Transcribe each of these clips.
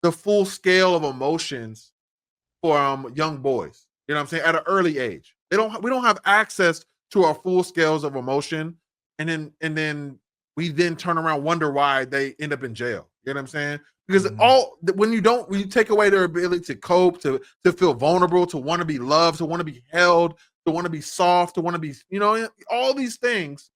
the full scale of emotions for young boys. You know what I'm saying? At an early age, we don't have access to our full scales of emotion, and then we then turn around wonder why they end up in jail. You know what I'm saying? Because when you take away their ability to cope, to feel vulnerable, to want to be loved, to want to be held, to want to be soft, to want to be, all these things,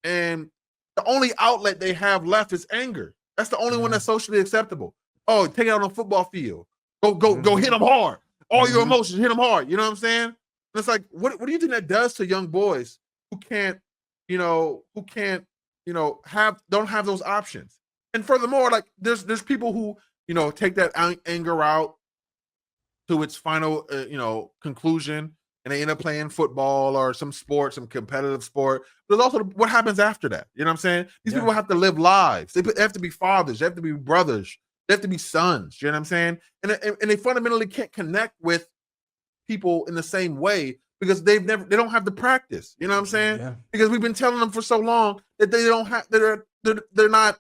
and the only outlet they have left is anger. That's the only one that's socially acceptable. Oh, take it out on the football field. Go hit them hard. All your emotions, hit them hard. You know what I'm saying? And it's like, what do you think that does to young boys who can't, don't have those options? And furthermore, like there's people who, take that anger out to its final, conclusion, and they end up playing football or some sport, some competitive sport. But there's also what happens after that. You know what I'm saying? These people have to live lives. They have to be fathers. They have to be brothers. They have to be sons. You know what I'm saying? And they fundamentally can't connect with people in the same way because they don't have the practice. You know what I'm saying? Yeah. Because we've been telling them for so long that they don't have, they're not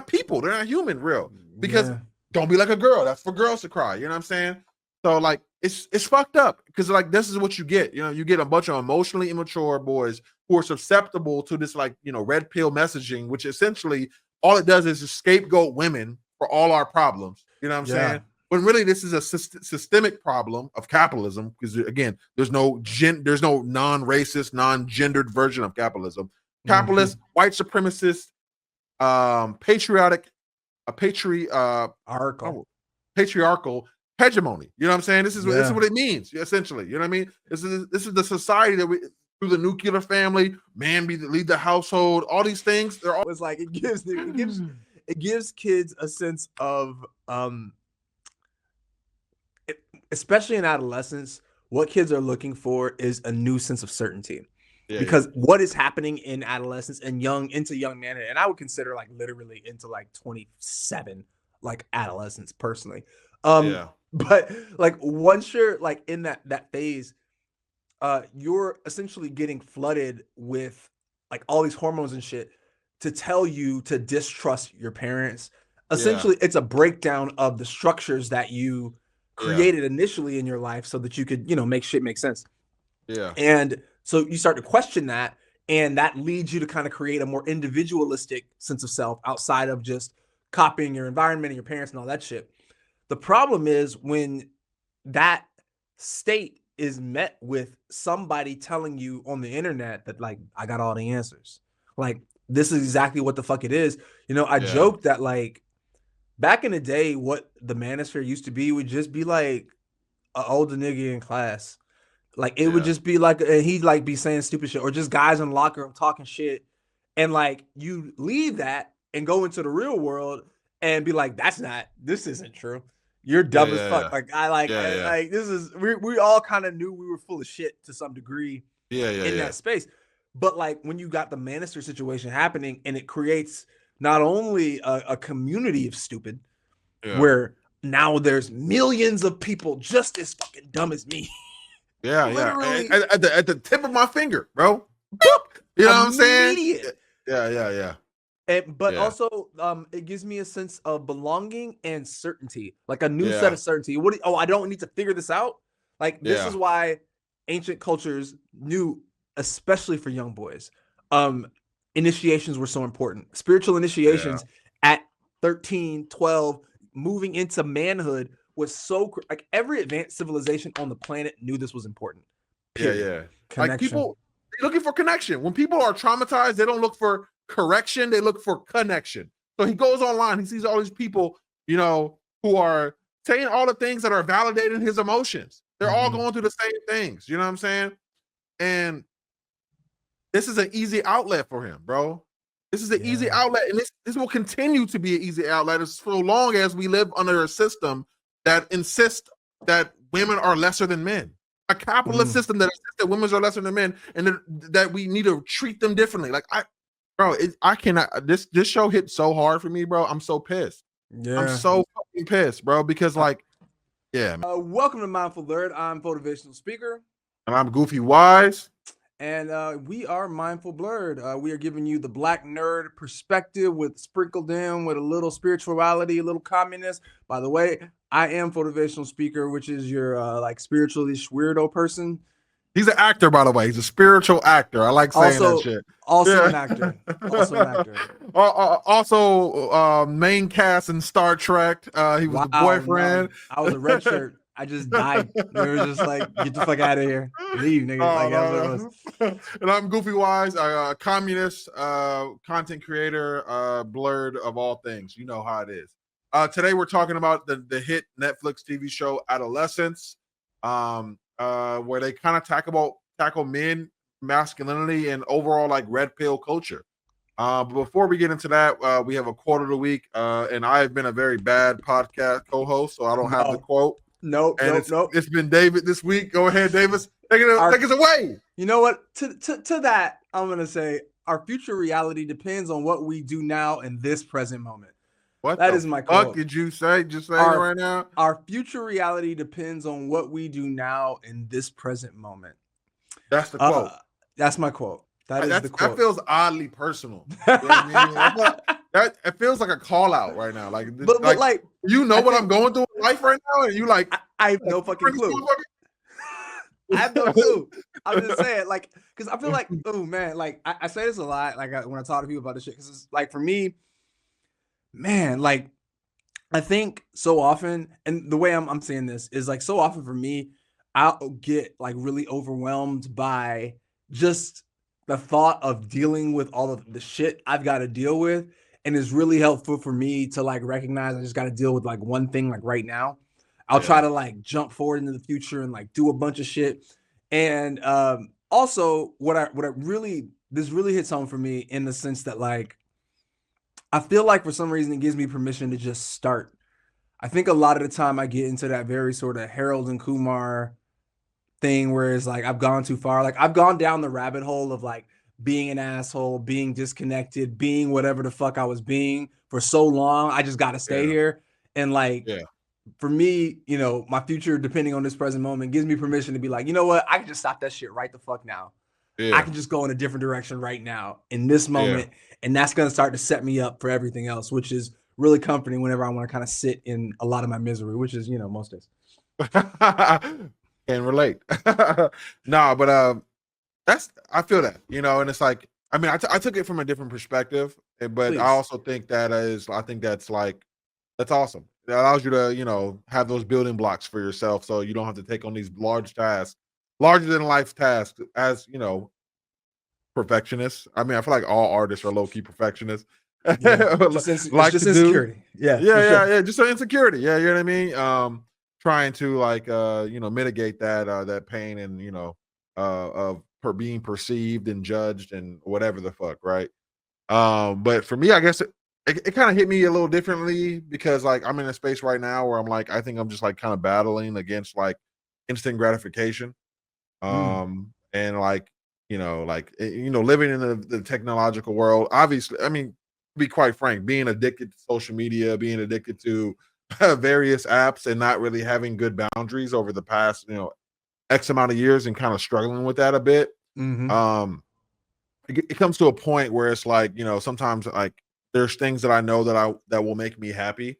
people. They're not human, real. Because don't be like a girl. That's for girls to cry. You know what I'm saying? So like it's fucked up because like this is what you get. You get a bunch of emotionally immature boys who are susceptible to this red pill messaging, which essentially all it does is scapegoat women for all our problems. You know what I'm saying? When really this is a systemic problem of capitalism, because again, there's no non-racist, non-gendered version of capitalism. Capitalist, white supremacist, patriarchal hegemony. You know what I'm saying? This is what it means, essentially. You know what I mean? This is the society that we, through the nuclear family, man lead the household, all these things. They're all, it's like it gives kids a sense of especially in adolescence, what kids are looking for is a new sense of certainty. Because what is happening in adolescence and into young manhood, and I would consider like literally into like 27, like adolescence personally. But like once you're like in that phase, you're essentially getting flooded with like all these hormones and shit to tell you to distrust your parents. Essentially, it's a breakdown of the structures that you created initially in your life so that you could, make shit make sense. And so you start to question that, and that leads you to kind of create a more individualistic sense of self outside of just copying your environment and your parents and all that shit. The problem is when that state is met with somebody telling you on the internet that like, I got all the answers. Like, this is exactly what the fuck it is. I joke that like back in the day, what the manosphere used to be would just be like an older nigga in class. Like it would just be like he'd like be saying stupid shit or just guys in the locker room talking shit. And like you leave that and go into the real world and be like, this isn't true. You're dumb as fuck. Like like this is we all kind of knew we were full of shit to some degree in that space. But like when you got the Manister situation happening and it creates not only a community of stupid where now there's millions of people just as fucking dumb as me. Literally, at the tip of my finger, bro. Boop. You know what I'm saying? Yeah. But also, it gives me a sense of belonging and certainty, like a new set of certainty. I don't need to figure this out. Like this is why ancient cultures knew, especially for young boys, initiations were so important. Spiritual initiations at 13, 12, moving into manhood was so like every advanced civilization on the planet knew this was important. Period. Like people looking for connection. When people are traumatized, they don't look for correction, they look for connection. So he goes online, he sees all these people, who are saying all the things that are validating his emotions. They're all going through the same things. You know what I'm saying? And this is an easy outlet for him, bro. This is an easy outlet, and this will continue to be an easy outlet as so long as we live under a system that insists that women are lesser than men. A capitalist system that insists that women are lesser than men, and that we need to treat them differently. Like I cannot. This show hit so hard for me, bro. I'm so pissed. I'm so fucking pissed, bro. Because like, welcome to Mindful Blerd. I'm motivational speaker, and I'm Goofy Wise. And we are Mindful Blerd. We are giving you the black nerd perspective with sprinkled in with a little spirituality, a little communist. By the way, I am motivational speaker, which is your like spiritualish weirdo person. He's an actor, by the way. He's a spiritual actor. I like saying that shit. Also an actor. Also an actor. Also, main cast in Star Trek. He was the boyfriend. No. I was a red shirt. I just died. They were just like, get the fuck out of here. Leave, nigga. That's what it was. And I'm Goofy Wise, a communist, content creator, blerd of all things. You know how it is. Today we're talking about the hit Netflix TV show Adolescence, where they kind of tackle men, masculinity, and overall like red pill culture. But before we get into that, we have a quote of the week, and I have been a very bad podcast co-host, so I don't have the quote. Nope. It's been David this week. Go ahead, Davis. Take us away. You know what? To that, I'm gonna say our future reality depends on what we do now in this present moment. What that is my quote. What did you say? Just say it right now. Our future reality depends on what we do now in this present moment. That's the quote. That's my quote. That is the quote. That feels oddly personal. You know what I mean? It feels like a call out right now. But you know what I'm going through in life right now, and you like I have no fucking clue. I have no clue. I'm just saying, like, because I feel like, oh man, like I say this a lot, like when I talk to people about this shit, because it's like for me, man, like I think so often, and the way I'm saying this is like so often for me, I'll get like really overwhelmed by just the thought of dealing with all of the shit I've got to deal with. And it's really helpful for me to like recognize I just got to deal with like one thing like right now. I'll try to like jump forward into the future and like do a bunch of shit. And also this really hits home for me in the sense that like, I feel like for some reason it gives me permission to just start. I think a lot of the time I get into that very sort of Harold and Kumar thing where it's like I've gone too far. Like I've gone down the rabbit hole of like being an asshole, being disconnected, being whatever the fuck I was being for so long. I just got to stay here. And like, for me, you know, my future, depending on this present moment, gives me permission to be like, you know what? I can just stop that shit right the fuck now. Yeah. I can just go in a different direction right now in this moment. And that's going to start to set me up for everything else, which is really comforting whenever I want to kind of sit in a lot of my misery, which is, you know, most days. Can relate. No, but I feel that, you know, and it's like, I mean, I took it from a different perspective, but Please. I also think that's awesome. It allows you to, you know, have those building blocks for yourself, so you don't have to take on these larger than life tasks as, you know, perfectionists. I mean, I feel like all artists are low key perfectionists. Yeah, just insecurity. Yeah, just an insecurity. Yeah, you know what I mean. Trying to like, you know, mitigate that pain and, you know, of being perceived and judged and whatever the fuck, right? But for me, I guess it kind of hit me a little differently because like I'm in a space right now where I'm like, I think I'm just like kind of battling against like instant gratification. And like, you know, living in the technological world, obviously, I mean, to be quite frank, being addicted to social media, being addicted to various apps and not really having good boundaries over the past, you know, X amount of years and kind of struggling with that a bit. It comes to a point where it's like, you know, sometimes like there's things that I know that will make me happy,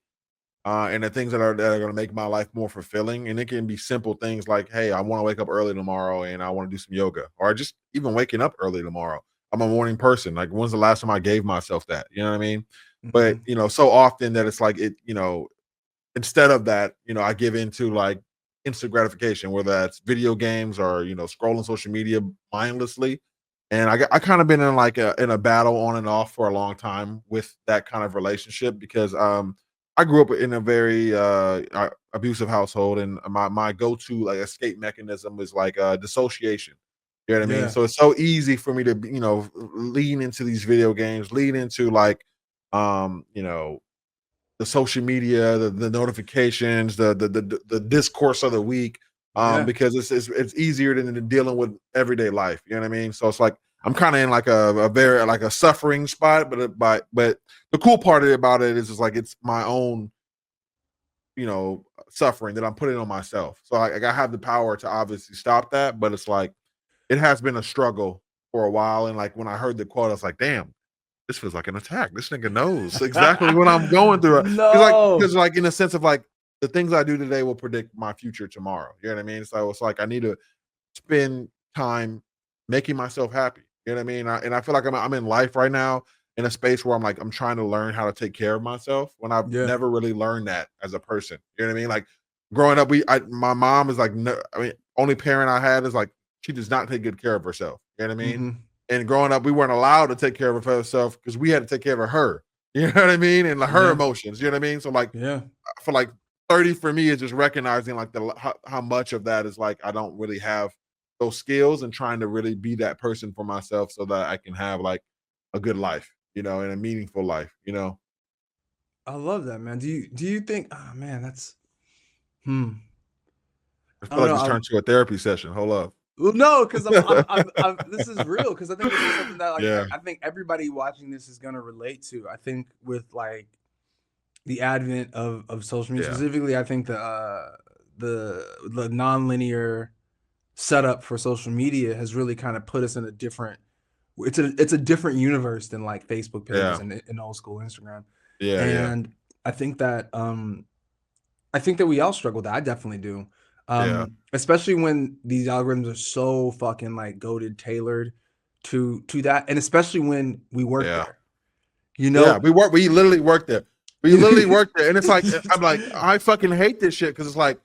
and the things that are going to make my life more fulfilling. And it can be simple things like, hey, I want to wake up early tomorrow and I want to do some yoga, or just even waking up early tomorrow. I'm a morning person. Like, when's the last time I gave myself that? You know what I mean? But you know, so often that it's like it, you know, instead of that, you know, I give into like instant gratification, whether that's video games or, you know, scrolling social media mindlessly. And I kind of been in like in a battle on and off for a long time with that kind of relationship because I grew up in a very abusive household, and my go-to like escape mechanism is like dissociation. You know what I mean? So it's so easy for me to, you know, lean into these video games, lean into like you know, the social media, the notifications, the discourse of the week, because it's easier than dealing with everyday life. You know what I mean? So it's like I'm kind of in like a very like a suffering spot, but the cool part about it is like it's my own, you know, suffering that I'm putting on myself. So I have the power to obviously stop that, but it's like it has been a struggle for a while. And like when I heard the quote, I was like, damn, this feels like an attack. This nigga knows exactly what I'm going through. No, because like in a sense of like the things I do today will predict my future tomorrow. You know what I mean? So it's like I need to spend time making myself happy. You know what I mean? And I feel like I'm in life right now in a space where I'm trying to learn how to take care of myself when I've never really learned that as a person. You know what I mean? Like growing up, my mom is like, no, I mean, only parent I had is like, she does not take good care of herself. You know what I mean? Mm-hmm. And growing up, we weren't allowed to take care of herself because we had to take care of her. You know what I mean? And like her emotions. You know what I mean? So like, I feel like 30 for me is just recognizing like how much of that is like I don't really have those skills and trying to really be that person for myself so that I can have like a good life, you know, and a meaningful life, you know. I love that, man. Do you think? Oh man, that's I feel I don't like know. this turned to a therapy session. Hold up. Well, no, because I'm this is real because I think this is something that like I think everybody watching this is gonna relate to. I think with like the advent of social media specifically, I think the non-linear setup for social media has really kind of put us in a different. It's a different universe than like Facebook pages and old school Instagram. And I think that we all struggle with that. I definitely do. Especially when these algorithms are so fucking like goated tailored to that, and especially when we work there. You know, we literally work there. We literally work there, and it's like I'm like I fucking hate this shit because it's like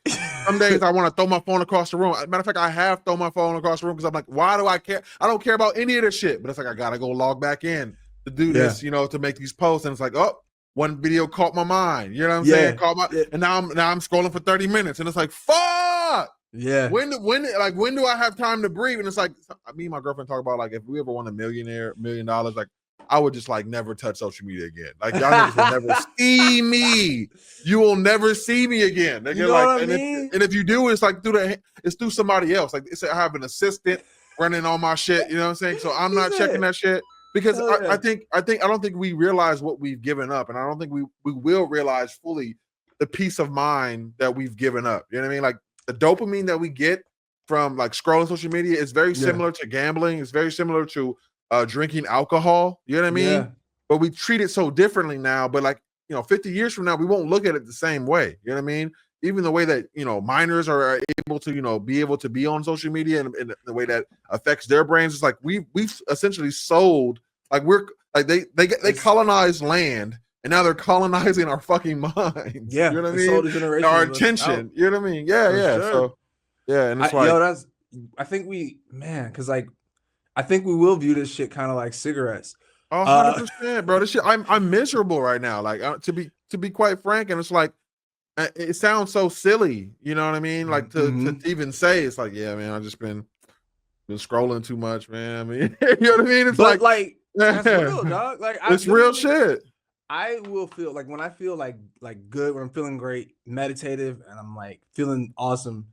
some days I want to throw my phone across the room. Matter of fact, I have thrown my phone across the room because I'm like, why do I care? I don't care about any of this shit. But it's like I gotta go log back in to do this, you know, to make these posts, and it's like, oh, one video caught my mind. You know what I'm saying? And now I'm scrolling for 30 minutes, and it's like, fuck. When do I have time to breathe? And it's like me and my girlfriend talk about like if we ever won $1 million, like I would just like never touch social media again. Like y'all niggas will never see me. You will never see me again. You know like, what I mean? If you do, it's like through somebody else. Like I have an assistant running all my shit. You know what I'm saying? So I'm not checking that shit because I don't think we realize what we've given up, and I don't think we will realize fully the peace of mind that we've given up. You know what I mean? Like the dopamine that we get from like scrolling social media is very similar to gambling. It's very similar to drinking alcohol, you know what I mean? But we treat it so differently now. But like, you know, 50 years from now, we won't look at it the same way. You know what I mean? Even the way that, you know, minors are able to, you know, be on social media and the way that affects their brains. It's like we've essentially sold, like we're like they colonized land and now they're colonizing our fucking minds. Yeah, you know what I mean? Our attention. You know what I mean? Yeah, Sure. So and it's like I think because like I think we will view this shit kind of like cigarettes. 100%, bro. This shit, I'm miserable right now. Like to be quite frank, and it's like it sounds so silly. You know what I mean? Like to even say, it's like, yeah, man, I've just been scrolling too much, man. I mean, you know what I mean? It's like that's real, dog. Like it's real shit. I will feel like when I feel like good, when I'm feeling great, meditative, and I'm like feeling awesome.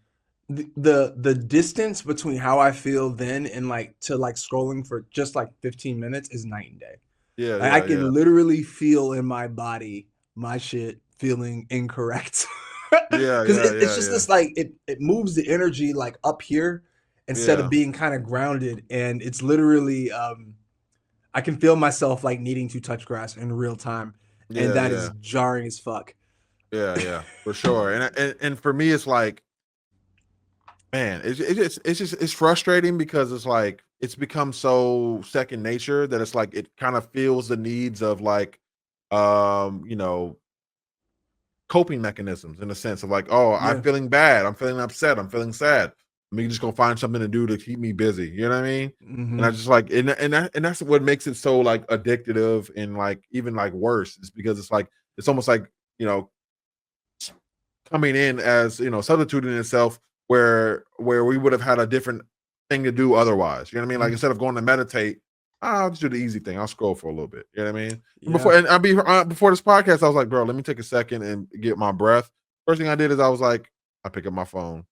The distance between how I feel then and like to like scrolling for just like 15 minutes is night and day. I can literally feel in my body my shit feeling incorrect. Because it's just this like it moves the energy like up here instead of being kind of grounded, and it's literally I can feel myself like needing to touch grass in real time, and that is jarring as fuck. Yeah, for sure. And for me, it's like, man, it's frustrating because it's like it's become so second nature that it's like it kind of feels the needs of like you know, coping mechanisms in a sense of like, oh, I'm feeling bad, I'm feeling upset, I'm feeling sad. I mean, just gonna find something to do to keep me busy. You know what I mean? And I just like and that's what makes it so like addictive and like even like worse is because it's like it's almost like, you know, coming in as, you know, substituting itself where we would have had a different thing to do otherwise. You know what I mean? Like instead of going to meditate, I'll just do the easy thing. I'll scroll for a little bit. You know what I mean? Before this podcast, I was like, bro, let me take a second and get my breath. First thing I did is I was like, I pick up my phone.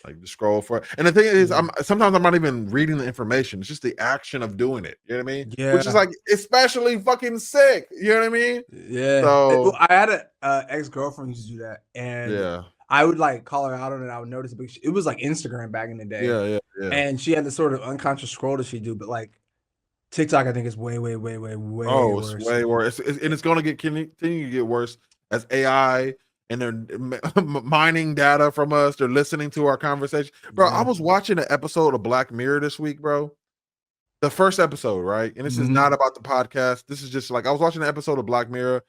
Like the scroll for, and the thing is, sometimes I'm not even reading the information. It's just the action of doing it. You know what I mean? Yeah. Which is like especially fucking sick. You know what I mean? Yeah. So I had a ex-girlfriend who used to do that, and I would like call her out on it. I would notice it, but it was like Instagram back in the day. Yeah. And she had this sort of unconscious scroll that she do, but like TikTok, I think is way worse. It's way worse, and it's going to continue to get worse as AI and they're mining data from us. They're listening to our conversation, bro. I was watching an episode of Black Mirror this week, bro. The first episode, right? And this is not about the podcast. This is just like I was watching an episode of Black Mirror,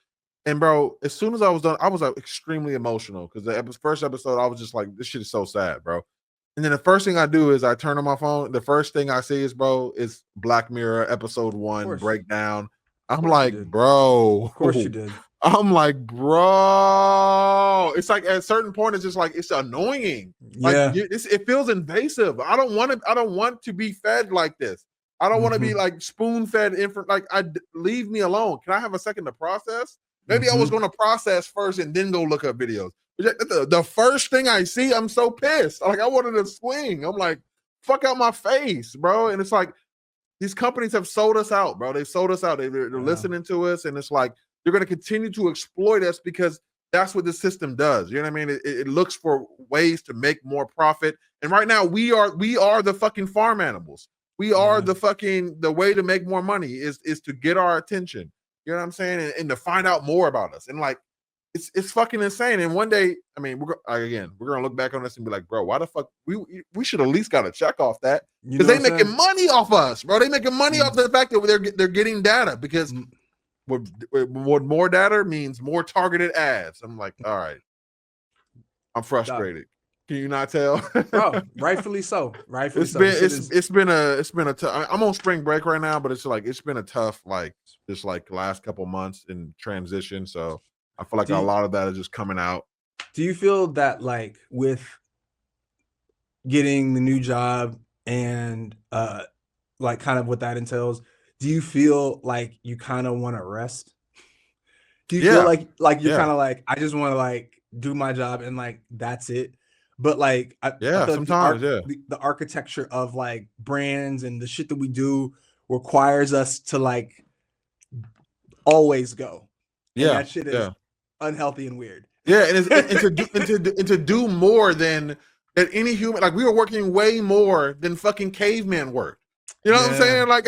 and bro, as soon as I was done, I was like extremely emotional because the first episode, I was just like, this shit is so sad, bro. And then the first thing I do is I turn on my phone. The first thing I see is, bro, is Black Mirror episode 1 breakdown. I'm like, bro. Of course you did. I'm like, bro. It's like at a certain point, it's just like it's annoying. Like it feels invasive. I don't want to be fed like this. I don't want to be like spoon fed. Like leave me alone. Can I have a second to process? Maybe I was going to process first and then go look up videos. The first thing I see, I'm so pissed. Like I wanted to swing. I'm like, fuck out my face, bro. And it's like these companies have sold us out, bro. They sold us out. They're listening to us, and it's like they're going to continue to exploit us because that's what the system does. You know what I mean? It looks for ways to make more profit. And right now, we are the fucking farm animals. We are the way to make more money is to get our attention. You know what I'm saying? And to find out more about us. And like, it's fucking insane. And one day, I mean, we're gonna look back on this and be like, bro, why the fuck we should at least got to check off that because they making money off us, bro. They making money off the fact that they're getting data because what more data means more targeted ads. I'm like, all right, I'm frustrated. Can you not tell? Bro, rightfully so. It's been a tough. I'm on spring break right now, but it's been a tough just last couple months in transition. So I feel like a lot of that is just coming out. Do you feel that like with getting the new job and like kind of what that entails, do you feel like you kind of want to rest? Do you feel like you're kind of like, I just want to like do my job and like that's it? But like, I feel sometimes like the architecture of like brands and the shit that we do requires us to like always go. And that shit is unhealthy and weird. Yeah, and to do more than any human. Like we were working way more than fucking cavemen worked. You know what I'm saying? Like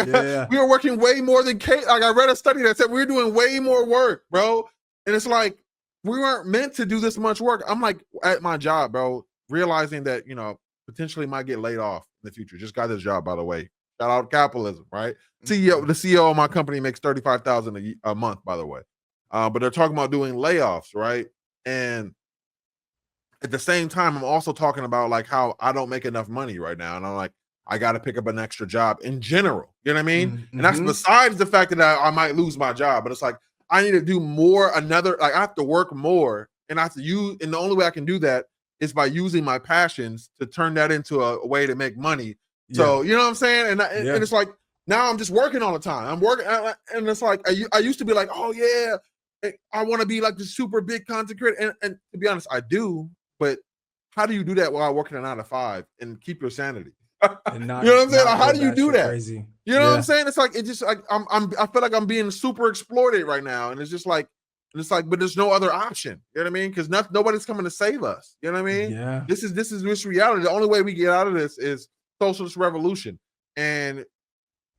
we were working way more than like I read a study that said we were doing way more work, bro. And it's like we weren't meant to do this much work. I'm like at my job, bro, realizing that potentially might get laid off in the future. Just got this job, by the way. Shout out capitalism, right? The CEO of my company makes $35,000 a month, by the way. But they're talking about doing layoffs, right? And at the same time, I'm also talking about like how I don't make enough money right now, and I'm like, I got to pick up an extra job in general. You know what I mean? And that's besides the fact that I might lose my job, but it's like I need to do more. I have to work more, and I have to use. And the only way I can do that is by using my passions to turn that into a way to make money. So you know what I'm saying? And it's like now I'm just working all the time. I'm working, and it's like I used to be like, oh yeah, I want to be like the super big content creator. And to be honest, I do. But how do you do that while working a 9 to 5 and keep your sanity? And not, you know what I'm saying? Like, how do you do that? Crazy. You know what I'm saying? It's like I feel like I'm being super exploited right now, and it's just like, but there's no other option. You know what I mean? Because nobody's coming to save us. You know what I mean? Yeah. This is reality. The only way we get out of this is socialist revolution. And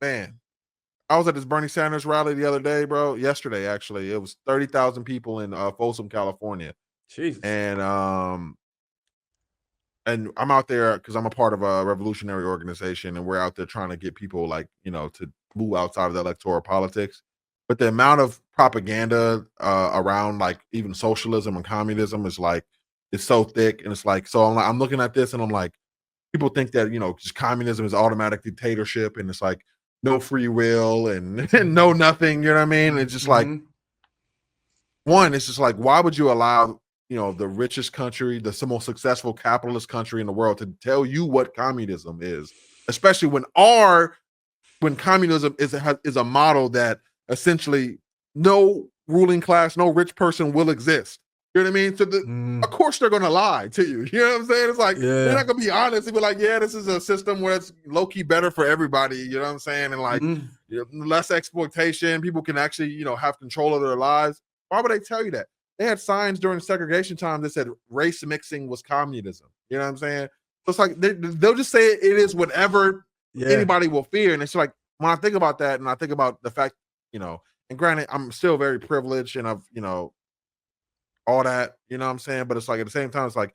man, I was at this Bernie Sanders rally the other day, bro. Yesterday, actually, it was 30,000 people in Folsom, California. Jesus. And I'm out there because I'm a part of a revolutionary organization, and we're out there trying to get people to move outside of the electoral politics. But the amount of propaganda around like even socialism and communism is like, it's so thick. And it's like, so I'm looking at this and I'm like, people think that, just communism is automatic dictatorship. And it's like no free will and no nothing, you know what I mean? It's just like, one, it's just like, why would you allow, the richest country, the most successful capitalist country in the world to tell you what communism is, especially when communism is a model that essentially no ruling class, no rich person will exist. You know what I mean? So of course they're gonna lie to you. You know what I'm saying? It's like they're not gonna be honest and be like, yeah, this is a system where it's low-key better for everybody, you know what I'm saying? And like less exploitation, people can actually, you know, have control of their lives. Why would they tell you that? They had signs during segregation time that said race mixing was communism. You know what I'm saying? So it's like they'll just say it is whatever anybody will fear. And it's like when I think about that, and I think about the fact, you know, and granted, I'm still very privileged and I've, you know, all that, you know what I'm saying? But it's like at the same time, it's like,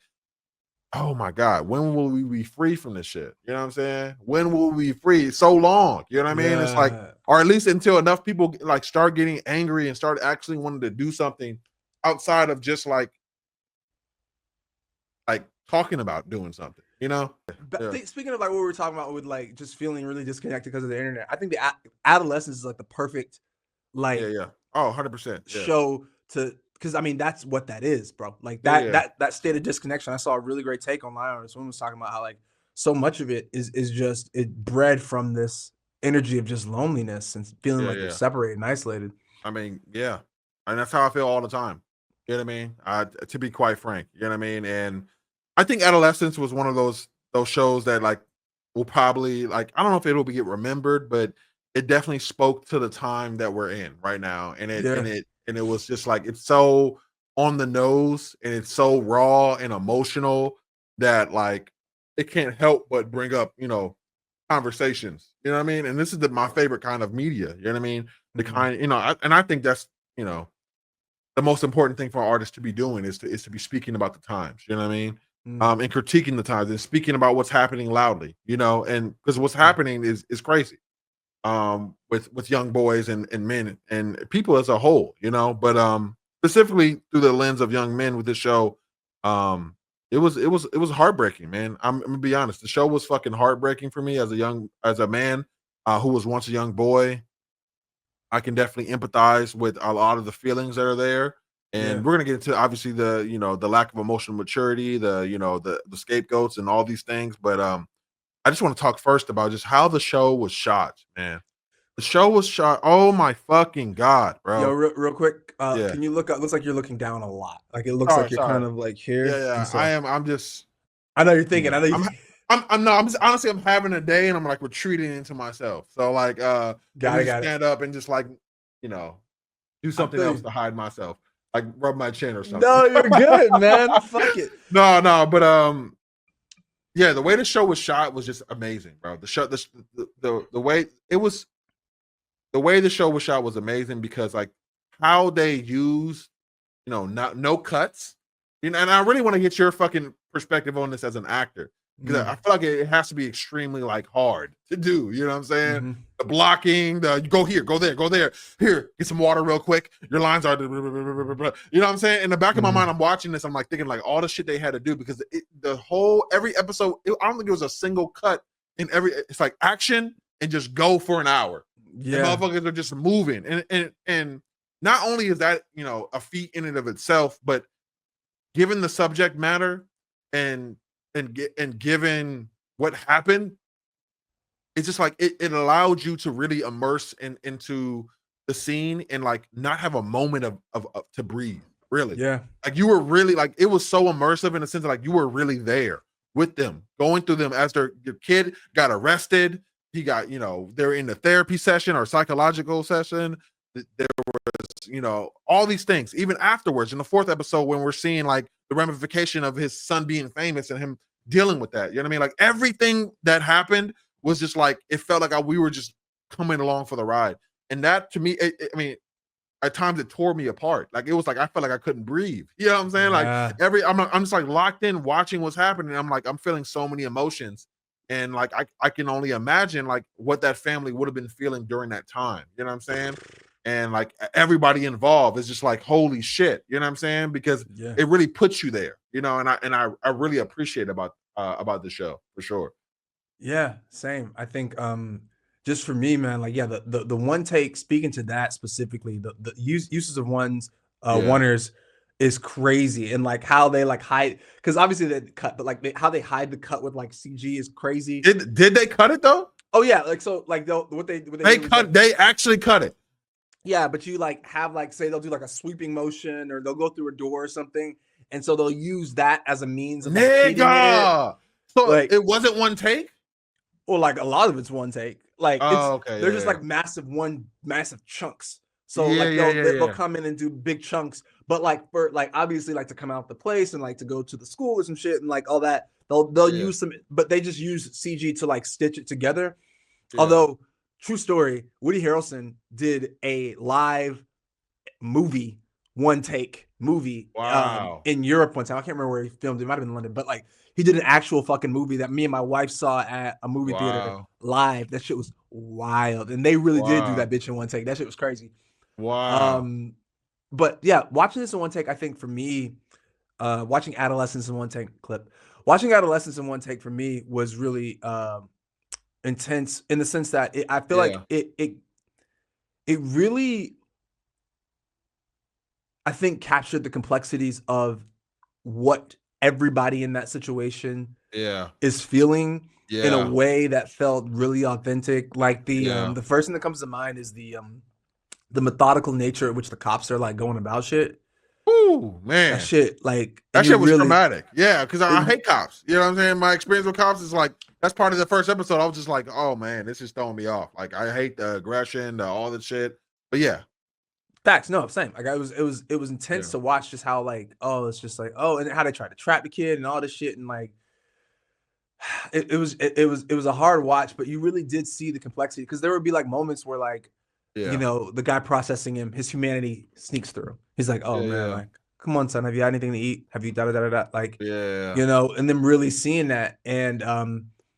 oh my God, when will we be free from this shit? You know what I'm saying? When will we be free? So long. You know what I mean? It's like, or at least until enough people like start getting angry and start actually wanting to do something outside of just like talking about doing something, you know? But speaking of like what we were talking about with like just feeling really disconnected because of the internet, I think the Adolescence is like the perfect like oh 100% show to, because I mean that's what that is, bro. Like that state of disconnection. I saw a really great take online where someone was talking about how like so much of it is just it bred from this energy of just loneliness and feeling like you're separated and isolated. I mean, and that's how I feel all the time. You know what I mean? To be quite frank, you know what I mean? And I think Adolescence was one of those shows that like will probably like, I don't know if it'll get remembered, but it definitely spoke to the time that we're in right now. And it was just like, it's so on the nose and it's so raw and emotional that like it can't help but bring up, you know, conversations. You know what I mean? And this is my favorite kind of media. You know what I mean? The kind, you know, and I think that's, you know, the most important thing for artists to be doing is to be speaking about the times. You know what I mean? And critiquing the times and speaking about what's happening loudly. You know, and because what's happening is crazy. With young boys and men and people as a whole, you know, but specifically through the lens of young men with this show, it was heartbreaking, man. I'm gonna be honest. The show was fucking heartbreaking for me as a man who was once a young boy. I can definitely empathize with a lot of the feelings that are there. And we're gonna get into obviously the, you know, the lack of emotional maturity, the, you know, the scapegoats and all these things. But I just want to talk first about just how the show was shot, man. The show was shot. Oh my fucking God, bro. Yo, real quick. Can you look up? Looks like you're looking down a lot. Like it looks like you're kind of like here. Yeah. So, I am. I'm just. I know you're thinking. I'm just honestly, I'm having a day and I'm like retreating into myself. So like, stand up and just like, you know, do something else to hide myself, like rub my chin or something. No, you're good, man. Fuck it. No, but yeah, the way the show was shot was just amazing, bro. The way it was, the way the show was shot was amazing because like how they used, you know, no cuts, you know. And I really want to get your fucking perspective on this as an actor because I feel like it has to be extremely like hard to do. You know what I'm saying? The blocking, the go here, go there. Here, get some water real quick. Your lines are, you know what I'm saying? In the back of my mind, I'm watching this. I'm like thinking like all the shit they had to do because every episode, I don't think it was a single cut in every. It's like action and just go for an hour. Yeah, and motherfuckers are just moving, and not only is that, you know, a feat in and of itself, but given the subject matter and given what happened, it's just like it allowed you to really immerse into the scene and like not have a moment of to breathe. Really, like you were really like it was so immersive in the sense of like you were really there with them, going through them as your kid got arrested. He got, you know, they're in the therapy session or psychological session. There was, you know, all these things. Even afterwards, in the 4th episode, when we're seeing like the ramification of his son being famous and him dealing with that, you know what I mean? Like everything that happened was just like it felt like we were just coming along for the ride. And that to me, I mean, at times it tore me apart. Like it was like I felt like I couldn't breathe. You know what I'm saying? Like I'm just like locked in watching what's happening. I'm like I'm feeling so many emotions. And like I can only imagine like what that family would have been feeling during that time. You know what I'm saying? And like everybody involved is just like holy shit. You know what I'm saying? Because it really puts you there. You know, and I really appreciate about the show for sure. Yeah, same. I think just for me, man, like the one take speaking to that specifically, the uses of oneers is crazy, and like how they like hide, because obviously they cut, but like how they hide the cut with like CG is crazy. Did they cut it though? Oh yeah, like so like they actually cut it. Yeah, but you like have like say they'll do like a sweeping motion or they'll go through a door or something, and so they'll use that as a means of like hitting it. Nigga. So Like, it wasn't one take? or like a lot of it's one take. Like Oh, okay. they're Yeah, just yeah. like massive chunks. So Yeah, like yeah, yeah, they'll yeah. come in and do big chunks, but like for like obviously like to come out the place and like to go to the school or some shit and like all that, they'll Yeah, use some, but they just use CG to like stitch it together. yeah. Although, true story, Woody Harrelson did a live movie, one take movie Wow. in Europe one time. I can't remember where he filmed it. It might have been in London, but like he did an actual fucking movie that me and my wife saw at a movie theater Wow. live. That shit was wild. And they really did do Wow. that bitch in one take. That shit was crazy. Wow. But yeah, watching this in one take, I think for me, watching Adolescence in one take watching Adolescence in one take for me was really intense in the sense that I feel like Yeah. it really, I think, captured the complexities of what everybody in that situation Yeah. is feeling in a Yeah. way that felt really authentic. Like Yeah. the first thing that comes to mind is the methodical nature at which the cops are like going about shit. Ooh, That man. shit, like, That and you shit was really, traumatic. Yeah, because I it, hate cops. You know what I'm saying? My experience with cops is like, that's part of the first episode. I was just like, oh man, this is throwing me off. Like, I hate the aggression, all the shit. But yeah. facts. No, same. Like, it was intense Yeah. to watch just how like, oh, it's just like, oh, and how they tried to trap the kid and all this shit, and like, it was a hard watch, but you really did see the complexity because there would be like moments where like, you Yeah. know, the guy processing him, his humanity sneaks through. He's like, oh Yeah. man, Yeah. like, come on, son, have you had anything to eat? Have you da da da da da? Like, Yeah. you know, and then really seeing that and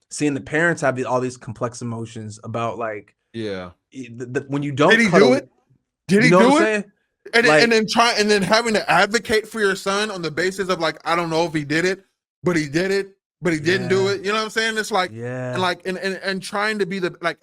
seeing the parents have all these complex emotions about like Yeah. when you Did don't he do cuddle, it? Did you he know what I'm do it? saying? And Like, then having to advocate for your son on the basis of like, I don't know if he did it, but he did it, but he didn't do yeah, it. You know what I'm saying? It's like, and yeah, like, and trying to be the like,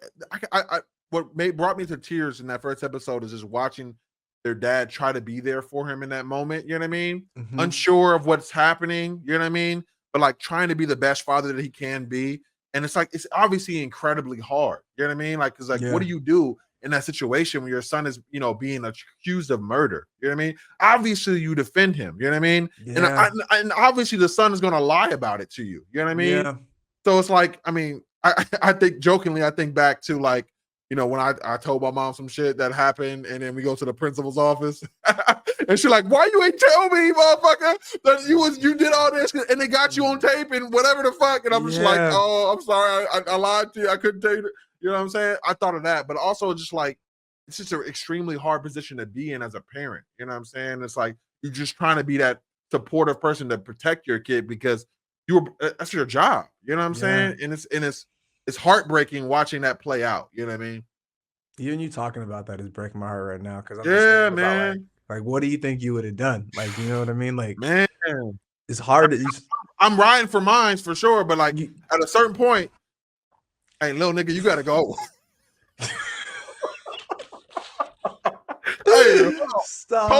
what brought me to tears in that first episode is just watching their dad try to be there for him in that moment. You know what I mean? mm-hmm, Unsure of what's happening. You know what I mean? But like trying to be the best father that he can be. And it's like, it's obviously incredibly hard. You know what I mean? Like, cause like, what yeah, do you do in that situation when your son is, you know, being accused of murder? You know what I mean? Obviously, you defend him. You know what I mean? yeah, And obviously, the son is going to lie about it to you. You know what I mean? yeah. So it's like, I mean, I think jokingly, I think back to like, you know, when I told my mom some shit that happened, and then we go to the principal's office, and she's like, "Why you ain't tell me, motherfucker, that you did all this, and they got you on tape and whatever the fuck?" And I'm just like, Yeah. "Oh, I'm sorry, I lied to you. I couldn't tell you." You know what I'm saying? I thought of that, but also just like it's just an extremely hard position to be in as a parent. You know what I'm saying? It's like you're just trying to be that supportive person to protect your kid because that's your job. You know what I'm Yeah. saying? And it's heartbreaking watching that play out. You know what I mean? Even you talking about that is breaking my heart right now because I'm just Yeah, thinking about man. like what do you think you would have done? Like, you know what I mean? Like, Man. it's hard to I'm riding for mines for sure, but like you, at a certain point, hey, little nigga, you gotta go. Hey, cold blood stop,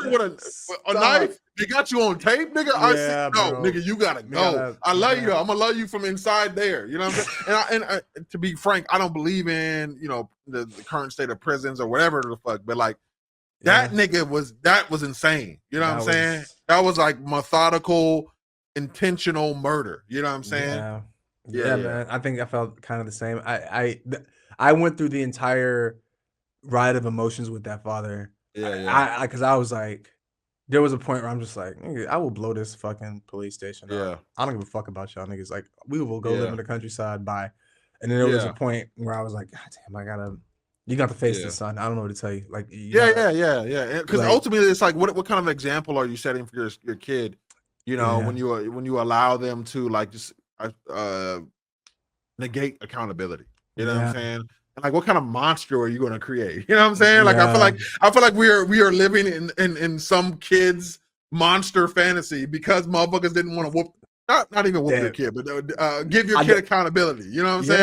murder with a knife. They got you on tape, nigga. I see. Yeah, No, bro. nigga, you gotta go. I love you. I'm gonna love you from inside there. You know what I'm saying? And to be frank, I don't believe in the current state of prisons or whatever the fuck. But like that nigga was insane. You know what I'm saying? That was like methodical, intentional murder. You know what I'm saying? Yeah, man. I think I felt kind of the same. I went through the entire ride of emotions with that father. Yeah. Because I was like, there was a point where I'm just like, "Nigga, I will blow this fucking police station up. Yeah. I don't give a fuck about y'all niggas. Like, we will go live Yeah. in the countryside. Bye." And then there was a point where I was like, God damn, you got to face this, son. I don't know what to tell you. Like, Yeah. Because like, ultimately, it's like, what kind of example are you setting for your kid? You know, when you allow them to like just negate accountability. You know what I'm saying? And like, what kind of monster are you going to create? You know what I'm saying? Like, I feel like we are living in some kids' monster fantasy because motherfuckers didn't want to whoop. Not even whoop their kid, but give your kid accountability. You know what I'm saying?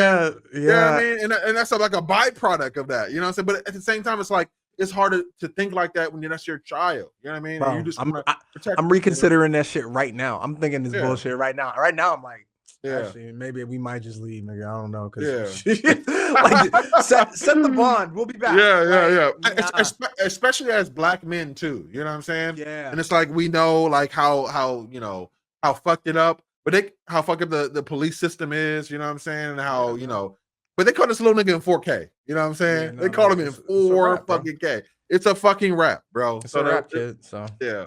Yeah. You know what I mean? And that's like a byproduct of that. You know what I'm saying? But at the same time, it's like it's hard to think like that when that's your child. You know what I mean? Bro, and you just want to protect. I'm reconsidering that shit right now. I'm thinking this bullshit right now. Right now, I'm like, Actually, maybe we might just leave, nigga. I don't know, because set the bond. We'll be back. Yeah. Especially as black men too. You know what I'm saying? Yeah. And it's like we know like how how fucked it up, but how fucked up the police system is. You know what I'm saying? And how but they call this little nigga in 4K. You know what I'm saying? They call him in 4K. It's a fucking rap, bro. It's a rap, kid. So yeah.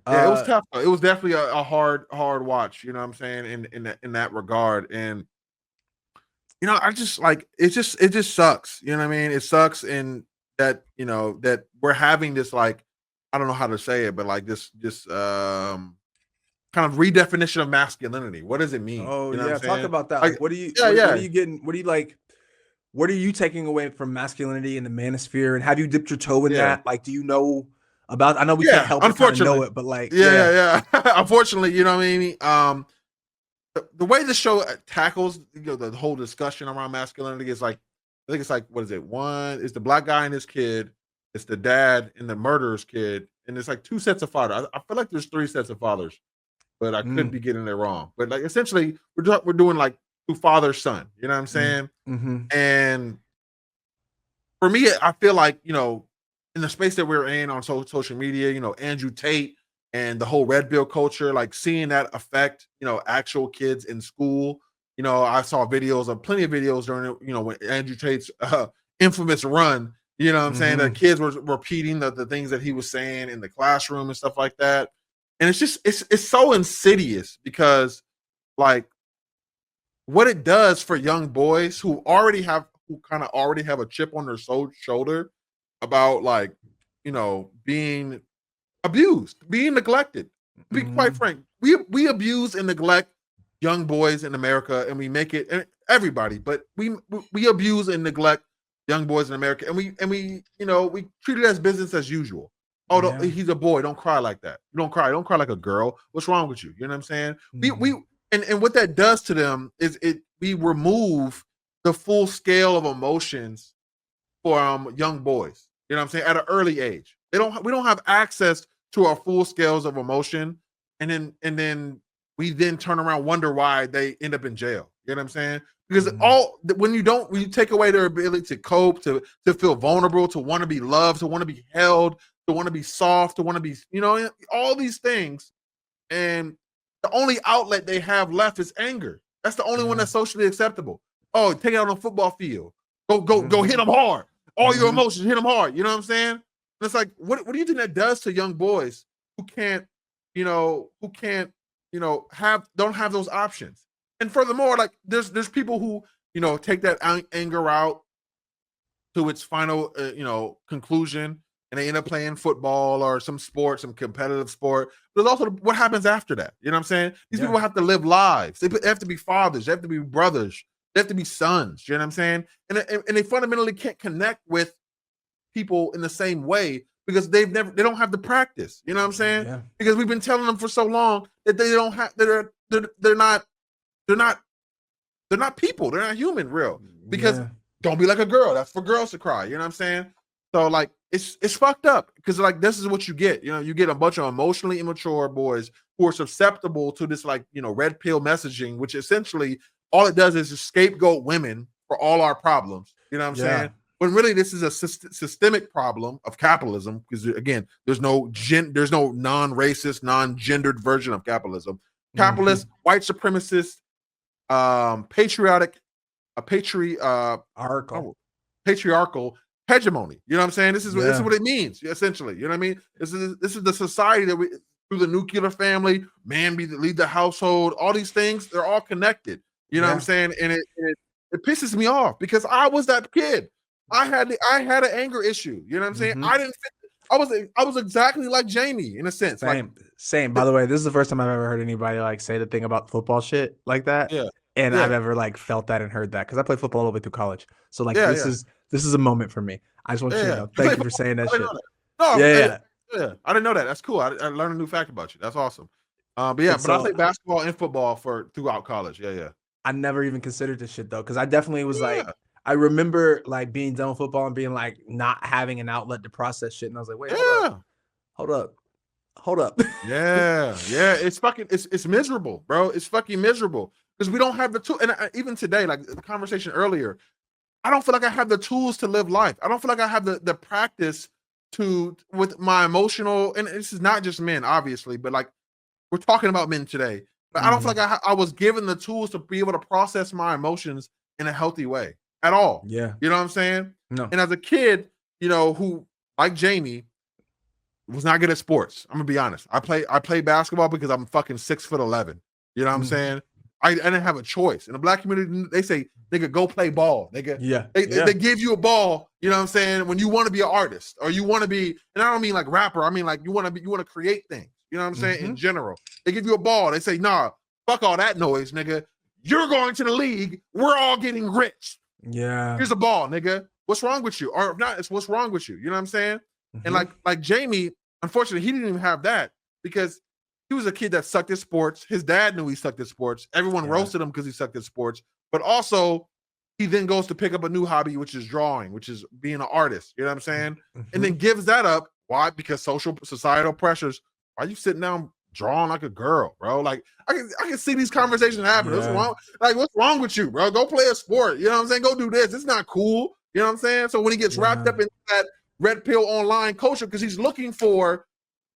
Yeah, it was tough. It was definitely a hard watch, you know what I'm saying, in that regard. And I just like it just sucks. You know what I mean? It sucks in that, that we're having this, like, I don't know how to say it, but like this kind of redefinition of masculinity. What does it mean? Oh, you know yeah, talk about that. Like, what are you taking away from masculinity in the manosphere? And have you dipped your toe in that? Like, do you know about? I know we can't help but kind of know it, but like, yeah. Unfortunately, you know what I mean. The way the show tackles the whole discussion around masculinity is like, I think it's like, what is it? One is the black guy and his kid, it's the dad and the murderer's kid, and it's like two sets of fathers. I feel like there's three sets of fathers, but I could be getting it wrong. But like essentially, we're doing like two father son. You know what I'm saying? And for me, I feel like in the space that we're in on social media, Andrew Tate and the whole red pill culture, like seeing that affect, actual kids in school. I saw plenty of videos during, when Andrew Tate's infamous run, you know what I'm saying? The kids were repeating the things that he was saying in the classroom and stuff like that. And it's just, it's so insidious because like what it does for young boys who kind of already have a chip on their shoulder about like, being abused, being neglected. To be quite frank, we abuse and neglect young boys in America, and we make it, and everybody, but we abuse and neglect young boys in America, and we we treat it as business as usual. Oh, he's a boy, don't cry like that. Don't cry like a girl. What's wrong with you? You know what I'm saying? And what that does to them is we remove the full scale of emotions for young boys. You know what I'm saying? At an early age. We don't have access to our full scales of emotion. And then we then turn around, wonder why they end up in jail. You know what I'm saying? Because when you take away their ability to cope, to feel vulnerable, to want to be loved, to want to be held, to want to be soft, to want to be, all these things. And the only outlet they have left is anger. That's the only one that's socially acceptable. Oh, take it out on a football field. Go hit them hard. All your emotions, hit them hard. You know what I'm saying? And it's like, what do you think that does to young boys who can't, don't have those options? And furthermore, like there's people who, take that anger out to its final, conclusion, and they end up playing football or some sport, some competitive sport. But there's also what happens after that. You know what I'm saying? These people have to live lives. They have to be fathers. They have to be brothers. They have to be sons. You know what I'm saying? And they fundamentally can't connect with people in the same way because they don't have the practice. You know what I'm saying? Yeah. Because we've been telling them for so long that they don't have, they're not people. They're not human, real. Because don't be like a girl. That's for girls to cry. You know what I'm saying? So like it's fucked up because like this is what you get. You get a bunch of emotionally immature boys who are susceptible to this like red pill messaging, which essentially all it does is just scapegoat women for all our problems. You know what I'm saying? When really this is a systemic problem of capitalism, because again, there's no non-racist, non-gendered version of capitalism. Capitalist, white supremacist, patriarchal hegemony. You know what I'm saying? This is what it means, essentially. You know what I mean? This is the society that we, through the nuclear family, man lead the household, all these things, they're all connected. You know what I'm saying? And it pisses me off because I was that kid. I had an anger issue. You know what I'm saying? I didn't fit. I was exactly like Jamie in a sense. Same. By the way, this is the first time I've ever heard anybody like say the thing about football shit like that. Yeah. And I've ever like felt that and heard that because I played football all the way through college. So like this is a moment for me. I just want you to know. Thank you for saying that shit. Yeah. I didn't know that. That's cool. I learned a new fact about you. That's awesome. But I played basketball and football throughout college. Yeah. I never even considered this shit though, because I definitely was like, I remember like being done with football and being like not having an outlet to process shit, and I was like, wait, hold up. hold up. Yeah, it's miserable, bro. It's fucking miserable because we don't have the tool. And even today, like the conversation earlier, I don't feel like I have the tools to live life. I don't feel like I have the practice to with my emotional. And this is not just men, obviously, but like we're talking about men today. But I don't feel like I was given the tools to be able to process my emotions in a healthy way at all. Yeah. You know what I'm saying? No. And as a kid, you know, who like Jamie was not good at sports. I'm gonna be honest. I play basketball because I'm fucking 6'11". You know what I'm saying? I didn't have a choice. In the black community, they say, nigga, go play ball. Nigga. Yeah. They give you a ball, you know what I'm saying, when you want to be an artist or you want to be, and I don't mean like rapper, I mean like you want to create things. You know what I'm saying? In general. They give you a ball. They say, nah, fuck all that noise, nigga. You're going to the league. We're all getting rich. Yeah. Here's a ball, nigga. What's wrong with you? Or if not, it's what's wrong with you. You know what I'm saying? And like Jamie, unfortunately, he didn't even have that because he was a kid that sucked at sports. His dad knew he sucked at sports. Everyone roasted him because he sucked at sports. But also, he then goes to pick up a new hobby, which is drawing, which is being an artist. You know what I'm saying? And then gives that up. Why? Because societal pressures. Why are you sitting down drawing like a girl, bro? Like I can see these conversations happening. What's wrong? Like, what's wrong with you, bro? Go play a sport. You know what I'm saying? Go do this. It's not cool. You know what I'm saying? So when he gets wrapped up in that red pill online culture, because he's looking for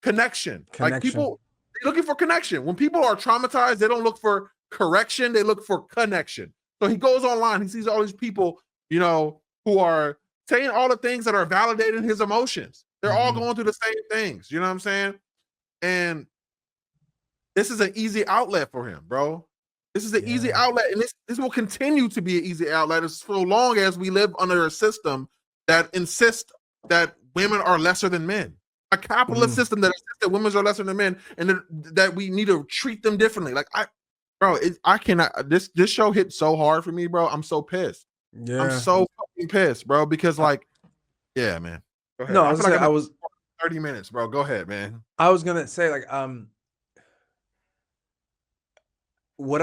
connection. Like people looking for connection. When people are traumatized, they don't look for correction, they look for connection. So he goes online, he sees all these people, you know, who are saying all the things that are validating his emotions. They're all going through the same things, you know what I'm saying? And this is an easy outlet for him, bro. This is an easy outlet, and this will continue to be an easy outlet as so long as we live under a system that insists that women are lesser than men. A capitalist system that insists that women are lesser than men, and that we need to treat them differently. Like I cannot. This show hit so hard for me, bro. I'm so pissed. Yeah, I'm so fucking pissed, bro. Because like, yeah, man. Go ahead. No, I was 30 minutes, bro. Go ahead, man. I was gonna say like what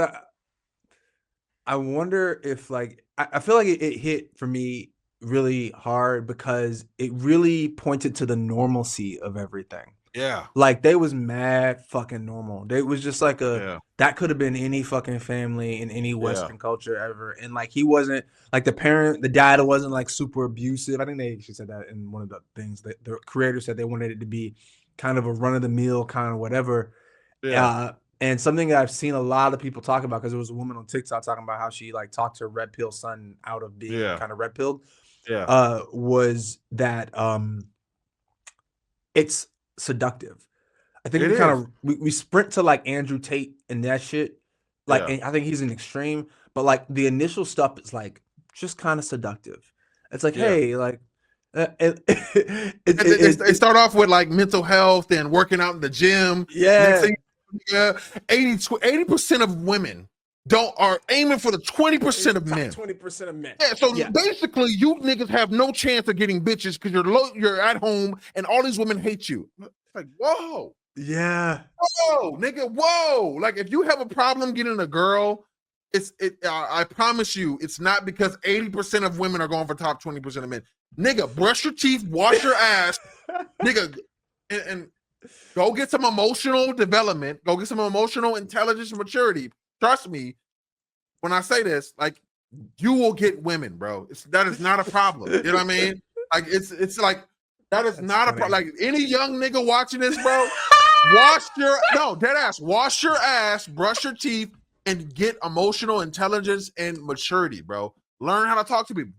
I wonder if like I feel like it hit for me really hard because it really pointed to the normalcy of everything. Yeah. Like they was mad fucking normal. They was just like that could have been any fucking family in any Western culture ever. And like he wasn't like the dad wasn't like super abusive. I think she said that in one of the things that the creator said they wanted it to be kind of a run of the mill kind of whatever. Yeah. And something that I've seen a lot of people talk about, because there was a woman on TikTok talking about how she like talked her red pill son out of being kind of red pilled. Yeah. Was that it's seductive. I think we sprint to like Andrew Tate and that shit. Like and I think he's an extreme, but like the initial stuff is like just kind of seductive. It's like, hey, like they start off with like mental health and working out in the gym. Yeah. 80% of women are aiming for the 20% of men. 20% of men. Yeah, so basically you niggas have no chance of getting bitches because you're at home and all these women hate you. It's like, whoa. Yeah. Whoa, nigga, whoa. Like if you have a problem getting a girl, I promise you, it's not because 80% of women are going for top 20% of men. Nigga, brush your teeth, wash your ass, nigga, and go get some emotional development. Go get some emotional intelligence and maturity. Trust me, when I say this, like you will get women, bro. That is not a problem. You know what I mean? Like it's like that is not a problem. Like any young nigga watching this, bro, dead ass. Wash your ass, brush your teeth, and get emotional intelligence and maturity, bro. Learn how to talk to people.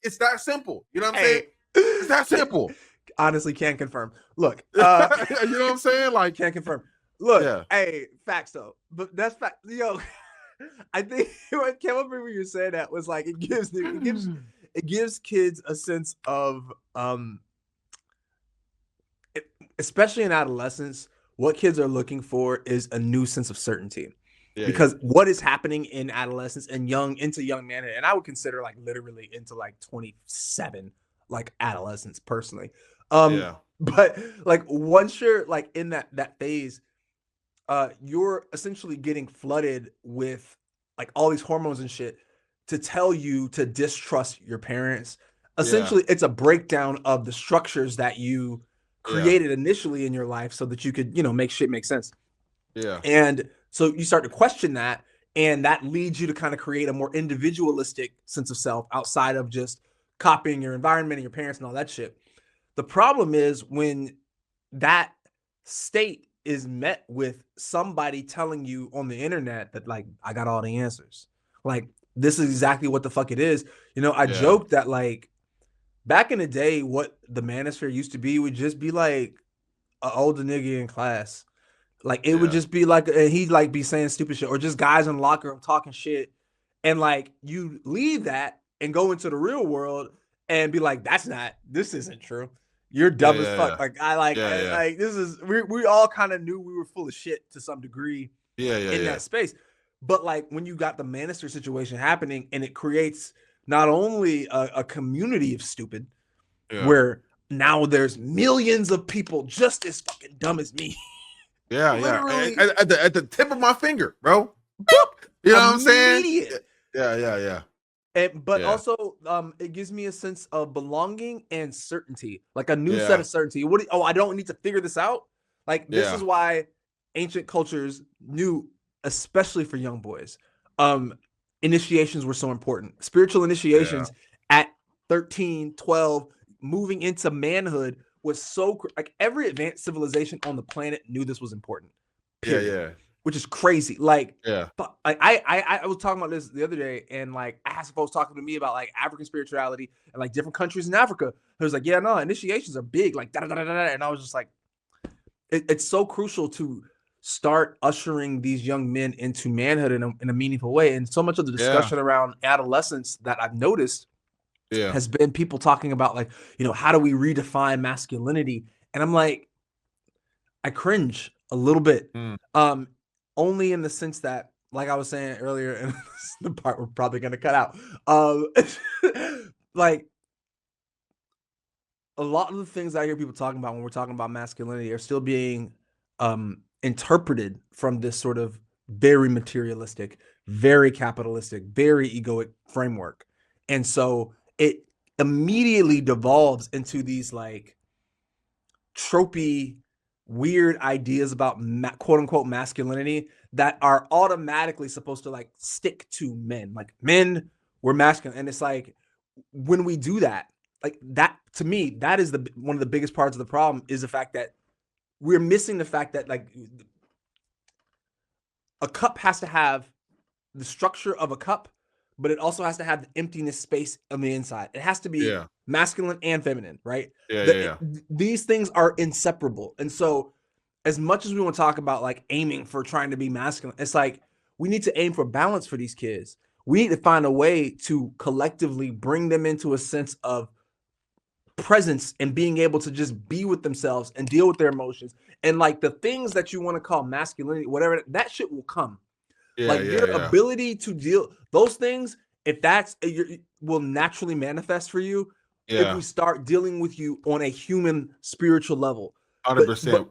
It's that simple. You know what I'm saying? It's that simple. Honestly, can't confirm. Look, you know what I'm saying? Like, can't confirm. Look, hey, facts though. But that's fact. Yo, I think what came up when you said that was like it gives kids a sense of especially in adolescence, what kids are looking for is a new sense of certainty. Because what is happening in adolescence and into young manhood, and I would consider like literally into like 27, like adolescence personally. But like once you're like in that phase, you're essentially getting flooded with like all these hormones and shit to tell you to distrust your parents. Essentially, it's a breakdown of the structures that you created initially in your life so that you could, make shit make sense. Yeah. And so you start to question that, and that leads you to kind of create a more individualistic sense of self outside of just copying your environment and your parents and all that shit. The problem is when that state is met with somebody telling you on the internet that, like, I got all the answers. Like, this is exactly what the fuck it is. I joked that, like, back in the day, what the manosphere used to be would just be like an older nigga in class. Like, it would just be like, and he'd like be saying stupid shit, or just guys in the locker room talking shit. And like, you leave that and go into the real world and be like, this isn't true. You're dumb as fuck. Like, like this is, we all kind of knew we were full of shit to some degree in that space. But like, when you got the Manister situation happening, and it creates not only a community of stupid, where now there's millions of people just as fucking dumb as me. Literally, at the tip of my finger, bro. You know what I'm saying? Yeah. But also, it gives me a sense of belonging and certainty, like a new set of certainty. I don't need to figure this out. Like, this is why ancient cultures knew, especially for young boys, initiations were so important. Spiritual initiations at 13, 12, moving into manhood was so, like, every advanced civilization on the planet knew this was important. Period. Which is crazy. Like, I was talking about this the other day, and like, I had some folks talking to me about like African spirituality and like different countries in Africa. It was like, initiations are big, like da da da da da. And I was just like, it's so crucial to start ushering these young men into manhood in a meaningful way. And so much of the discussion around adolescence that I've noticed has been people talking about, like, how do we redefine masculinity? And I'm like, I cringe a little bit. Only in the sense that, like I was saying earlier, and this is the part we're probably going to cut out. Like, a lot of the things I hear people talking about when we're talking about masculinity are still being interpreted from this sort of very materialistic, very capitalistic, very egoic framework. And so it immediately devolves into these like tropey, weird ideas about quote unquote masculinity that are automatically supposed to like stick to men. Like, men, we're masculine. And it's like, when we do that, like, that, to me, that is one of the biggest parts of the problem, is the fact that we're missing the fact that, like, a cup has to have the structure of a cup, but it also has to have the emptiness space on the inside. It has to be masculine and feminine, right? These things are inseparable. And so, as much as we want to talk about like aiming for trying to be masculine, it's like, we need to aim for balance for these kids. We need to find a way to collectively bring them into a sense of presence and being able to just be with themselves and deal with their emotions. And like, the things that you want to call masculinity, whatever, that shit will come. Your ability to deal those things, if that's will naturally manifest for you if we start dealing with you on a human spiritual level. 100%.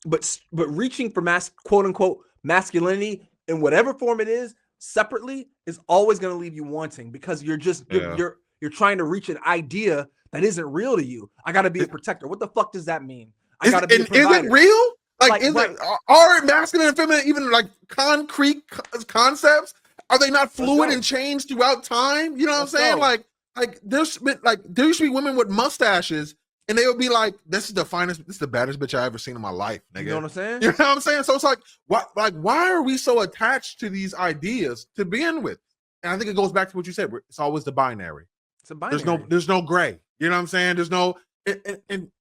But reaching for quote unquote masculinity in whatever form it is separately is always going to leave you wanting, because you're just you're trying to reach an idea that isn't real to you. I got to be a protector. What the fuck does that mean? I got to be a provider. Is it real? Like, are masculine and feminine even like concrete concepts? Are they not fluid and change throughout time? You know what I'm saying? Like there used to be women with mustaches, and they would be like, this is the baddest bitch I ever seen in my life, nigga. You know what I'm saying? You know what I'm saying? So it's like, why are we so attached to these ideas to begin with? And I think it goes back to what you said. It's always the binary. It's a binary. There's no gray. You know what I'm saying? There's no, and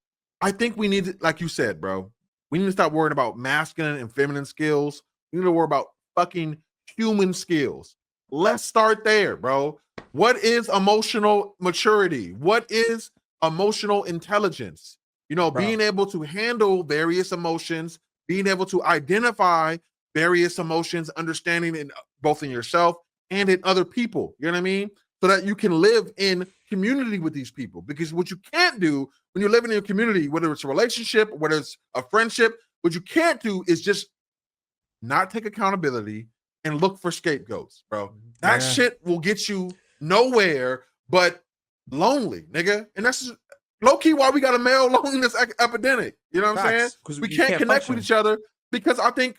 I think we need to, like you said, bro, we need to stop worrying about masculine and feminine skills. We need to worry about fucking human skills. Let's start there, bro. What is emotional maturity? What is emotional intelligence? Being able to handle various emotions, being able to identify various emotions, understanding it both in yourself and in other people. You know what I mean? So that you can live in community with these people. Because what you can't do when you're living in a community, whether it's a relationship, whether it's a friendship, what you can't do is just not take accountability and look for scapegoats, bro. That shit will get you nowhere but lonely, nigga. And that's just, low key why we got a male loneliness epidemic. You know what I'm saying? Because We can't connect with each other because I think,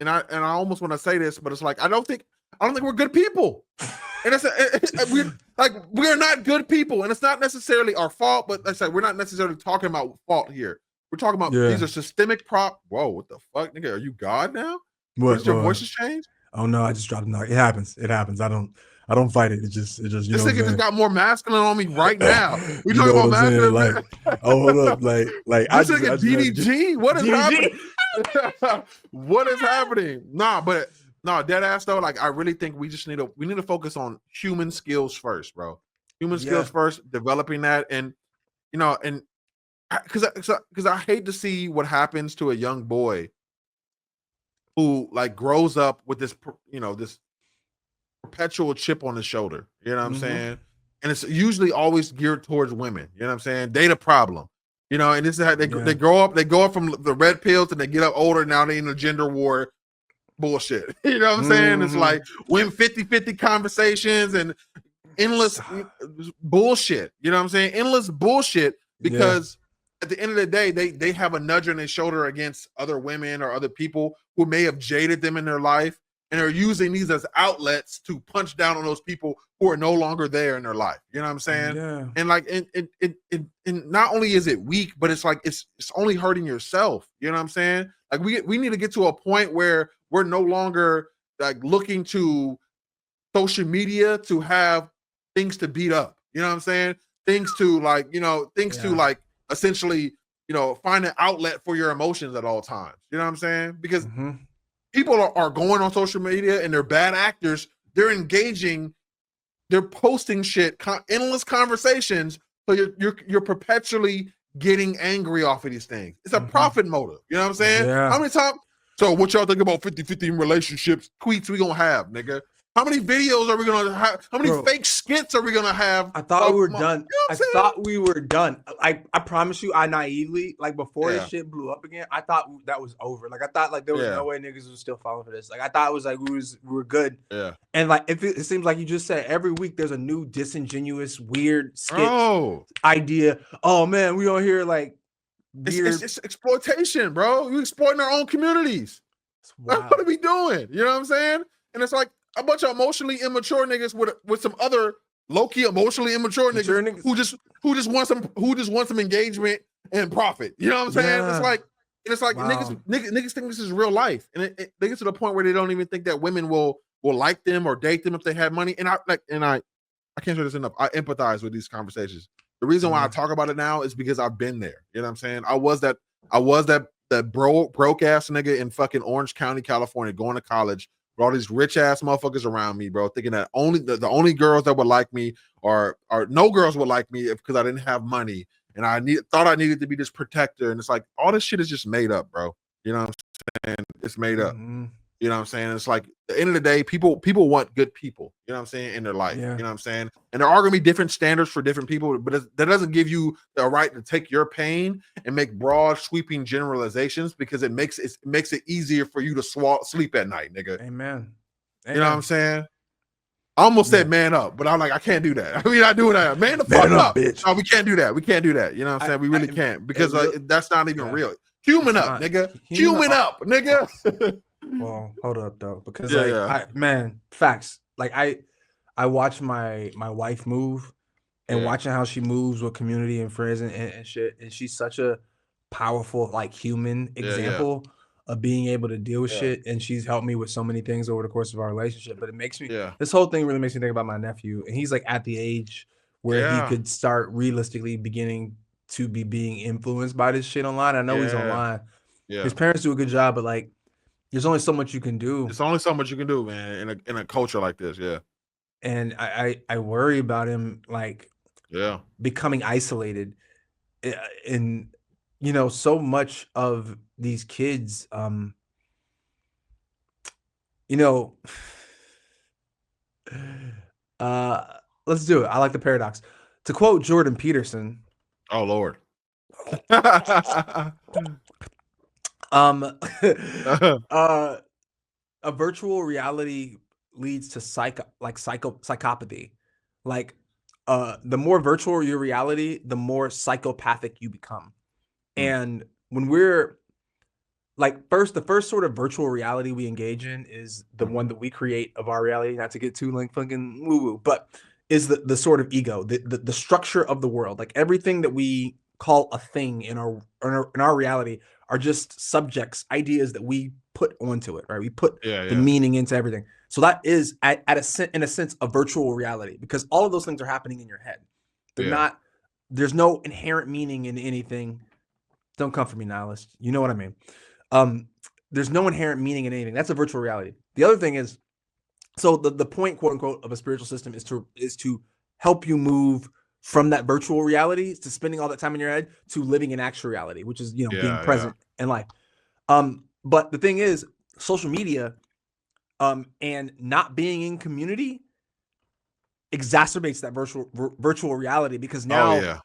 and I almost want to say this, but it's like I don't think we're good people. And we're not good people, and it's not necessarily our fault. But like I said, we're not necessarily talking about fault here. We're talking about these are systemic Whoa, what the fuck, nigga? Are you God now? What did your voices change? Oh no, I just dropped a knock. It happens. I don't fight it. It just you this know. This nigga just got more masculine on me right now. We talking about masculine, like, oh, hold up, like this nigga DDG. What is happening? What is happening? Nah, dead ass though. Like I really think we just need to focus on human skills first, bro. Human skills first, developing that, and and because I hate to see what happens to a young boy who like grows up with this this perpetual chip on his shoulder. You know what I'm saying? And it's usually always geared towards women. You know what I'm saying? They the problem. And this is how they grow up. They go up from the red pills and they get up older. Now they in a gender war bullshit. You know what I'm saying? It's like when 50-50 conversations and endless bullshit. You know what I'm saying? Endless bullshit because at the end of the day, they have a nudge on their shoulder against other women or other people who may have jaded them in their life and are using these as outlets to punch down on those people who are no longer there in their life. You know what I'm saying? Yeah. And like, and not only is it weak, but it's like it's only hurting yourself. You know what I'm saying? Like we need to get to a point where we're no longer like looking to social media to have things to beat up. You know what I'm saying? Things to like, to like essentially, find an outlet for your emotions at all times. You know what I'm saying? Because people are going on social media and they're bad actors. They're engaging, they're posting shit, endless conversations. So you're perpetually getting angry off of these things. It's a profit motive. You know what I'm saying? Yeah. How many times? So what y'all think about 50-50 in relationships? Tweets we gonna have, nigga. How many videos are we gonna have? How many fake skits are we gonna have? I thought we were done. I thought we were done. I promise you, I naively, like before this shit blew up again, I thought that was over. Like I thought like there was no way niggas was still falling for this. Like I thought it was like we were good. Yeah. And like it seems like you just said every week there's a new disingenuous, weird skit idea. Oh man, we on here like weird. It's exploitation, bro. We're exploiting our own communities. What are we doing? You know what I'm saying? And it's like a bunch of emotionally immature niggas with some other low-key emotionally immature niggas who just want some engagement and profit. You know what I'm saying? Yeah. It's like niggas think this is real life, and they get to the point where they don't even think that women will like them or date them if they have money. And I can't say this enough. I empathize with these conversations. The reason why I talk about it now is because I've been there. You know what I'm saying? I was that broke ass nigga in fucking Orange County, California, going to college with all these rich ass motherfuckers around me, bro, thinking that the only girls that would like me or no girls would like me because I didn't have money, and thought I needed to be this protector. And it's like all this shit is just made up, bro. You know what I'm saying? It's made up. You know what I'm saying? It's like at the end of the day, people want good people, you know what I'm saying, in their life. Yeah. You know what I'm saying? And there are gonna be different standards for different people, but that doesn't give you the right to take your pain and make broad, sweeping generalizations because it makes it easier for you to sleep at night, nigga. Amen. You know what I'm saying? I almost said man up, but I'm like, I can't do that. I mean, I do that. Man the fuck up, bitch. No, we can't do that. We can't do that. You know what I'm saying? We really can't because that's not even real. Human up, nigga. Human up, nigga. Well, hold up though, because facts. Like I watch my wife move, and watching how she moves with community and friends and shit, and she's such a powerful like human example of being able to deal with shit, and she's helped me with so many things over the course of our relationship. But it makes me this whole thing really makes me think about my nephew, and he's like at the age where he could start realistically beginning to be being influenced by this shit online. I know he's online. Yeah. His parents do a good job, but like there's only so much you can do. There's only so much you can do, man, in a culture like this, And I worry about him like becoming isolated. And so much of these kids, let's do it. I like the paradox. To quote Jordan Peterson. Oh Lord. A virtual reality leads to psychopathy. Like the more virtual your reality, the more psychopathic you become. And when we're like, the first sort of virtual reality we engage in is the one that we create of our reality, not to get too like fucking woo-woo, but is the sort of ego, the structure of the world. Like everything that we call a thing in our reality are just subjects, ideas that we put onto it, right? We put the meaning into everything. So that is in a sense a virtual reality, because all of those things are happening in your head. They're not, there's no inherent meaning in anything. Don't come for me, nihilist. You know what I mean? There's no inherent meaning in anything. That's a virtual reality. The other thing is, so the point, quote unquote, of a spiritual system is to help you move from that virtual reality to spending all that time in your head to living in actual reality, which is, being present in life. But the thing is, social media, and not being in community exacerbates that virtual reality, because now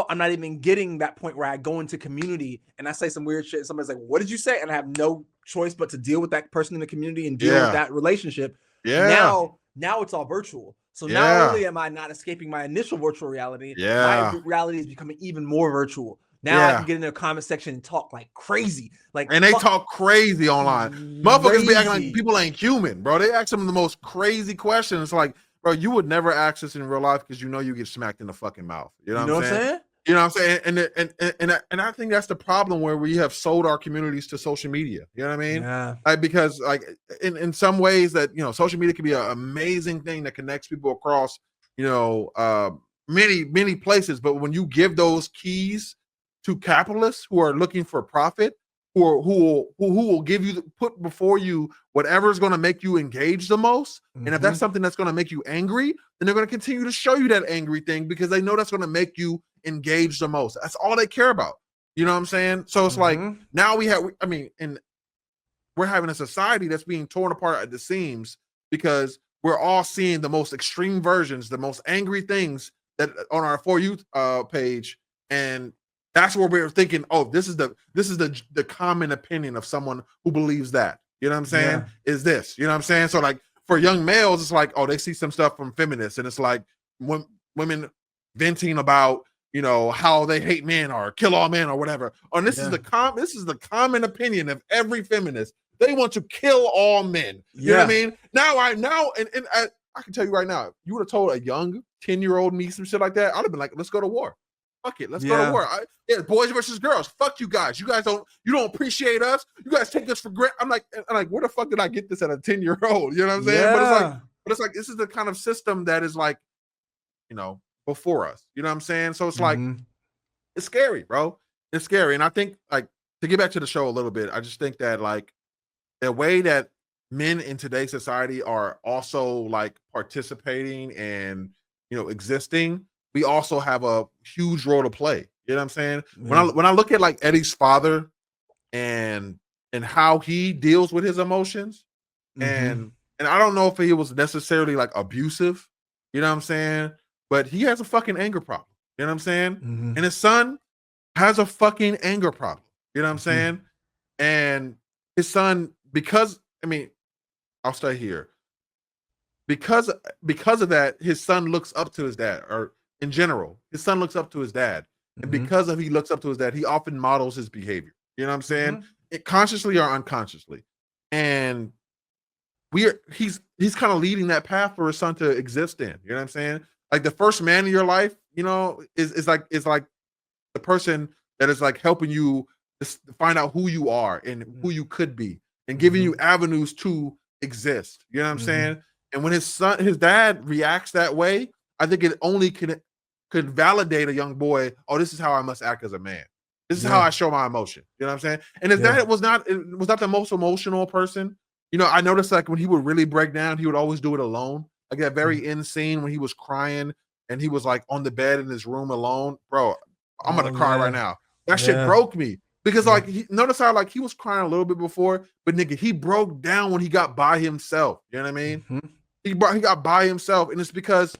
I'm not even getting that point where I go into community and I say some weird shit and somebody's like, what did you say? And I have no choice but to deal with that person in the community and deal with that relationship. Now it's all virtual. So not only am I not escaping my initial virtual reality, my reality is becoming even more virtual. Now I can get in the comment section and talk like crazy. And they talk crazy online. Motherfuckers be acting like people ain't human, bro. They ask them the most crazy questions. Like, bro, you would never ask this in real life because you get smacked in the fucking mouth. You know what I'm saying? You know what I'm saying? And I think that's the problem where we have sold our communities to social media. You know what I mean? Yeah. Like, because like in some ways that, social media can be an amazing thing that connects people across, many places. But when you give those keys to capitalists who are looking for profit, who will give you, put before you whatever is going to make you engage the most. And if that's something that's going to make you angry, then they're going to continue to show you that angry thing because they know that's going to make you engage the most. That's all they care about. You know what I'm saying? So it's like, now and we're having a society that's being torn apart at the seams because we're all seeing the most extreme versions, the most angry things that on our For You page. And that's where we're thinking, oh, this is the common opinion of someone who believes that. You know what I'm saying? Is this, you know what I'm saying? So like for young males, it's like, oh, they see some stuff from feminists, and it's like women venting about, how they hate men or kill all men or whatever. And this is the common opinion of every feminist. They want to kill all men. You know what I mean? And I can tell you right now, if you would have told a young 10-year-old me some shit like that, I'd have been like, let's go to war. Fuck it, let's go to war. Boys versus girls. Fuck you guys. You don't appreciate us. You guys take us for granted. I'm like, where the fuck did I get this at a 10-year-old? You know what I'm saying? Yeah. But it's like this is the kind of system that is like, before us. You know what I'm saying? So it's like, it's scary, bro. It's scary. And I think, like, to get back to the show a little bit, I just think that like the way that men in today's society are also like participating and existing, we also have a huge role to play. You know what I'm saying? When I look at like Eddie's father and how he deals with his emotions, and I don't know if he was necessarily like abusive, you know what I'm saying? But he has a fucking anger problem. You know what I'm saying? And his son has a fucking anger problem. You know what I'm saying? And his son, I'll stay here. Because of that, his son looks up to his dad, or in general, his son looks up to his dad. And because he looks up to his dad, he often models his behavior. You know what I'm saying? Consciously or unconsciously. And he's kind of leading that path for his son to exist in. You know what I'm saying? Like the first man in your life, is like the person that is like helping you find out who you are and who you could be and giving you avenues to exist. You know what I'm saying? And when his dad reacts that way, I think it only could validate a young boy. Oh, this is how I must act as a man. This is how I show my emotion. You know what I'm saying? And his dad was not the most emotional person. I noticed like when he would really break down, he would always do it alone. Like that very end scene when he was crying and he was like on the bed in his room alone. Bro, I'm gonna cry right now. That shit broke me. Because like notice how like he was crying a little bit before, but nigga, he broke down when he got by himself. You know what I mean? He got by himself, and it's because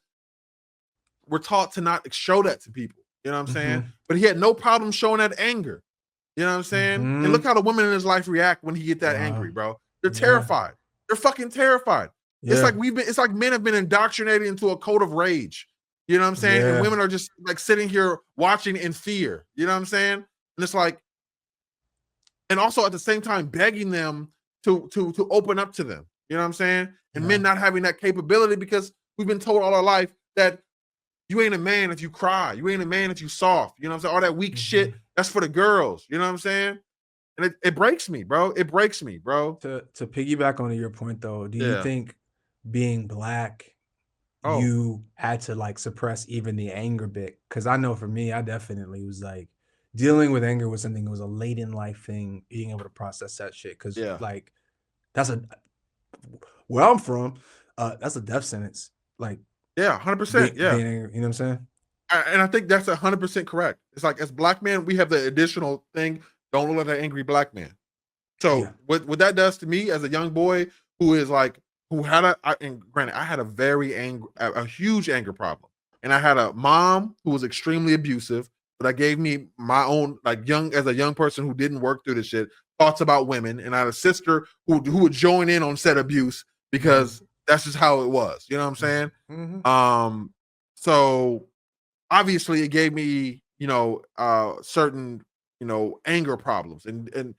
we're taught to not show that to people. You know what I'm saying? But he had no problem showing that anger. You know what I'm saying? And look how the women in his life react when he get that angry, bro. They're terrified. They're fucking terrified. It's like it's like men have been indoctrinated into a code of rage. You know what I'm saying? And women are just like sitting here watching in fear. You know what I'm saying? And it's like, and also at the same time begging them to open up to them. You know what I'm saying? And men not having that capability because we've been told all our life that you ain't a man if you cry. You ain't a man if you soft. You know what I'm saying? All that weak shit, that's for the girls. You know what I'm saying? And it breaks me, bro. It breaks me, bro. To piggyback on your point though, do you think being Black, you had to like suppress even the anger bit? Because I know for me, I definitely was like, dealing with anger was something that was a late in life thing, being able to process that shit. Because like that's where I'm from, that's a death sentence. Like 100%. Being angry, you know what I'm saying? And I think that's 100% correct. It's like as Black men, we have the additional thing: don't look like an angry Black man. So what that does to me as a young boy who is like and granted, I had a huge anger problem, and I had a mom who was extremely abusive. But that gave me my own as a young person who didn't work through this shit, thoughts about women, and I had a sister who would join in on said abuse because that's just how it was. You know what I'm saying? So obviously it gave me, certain, anger problems and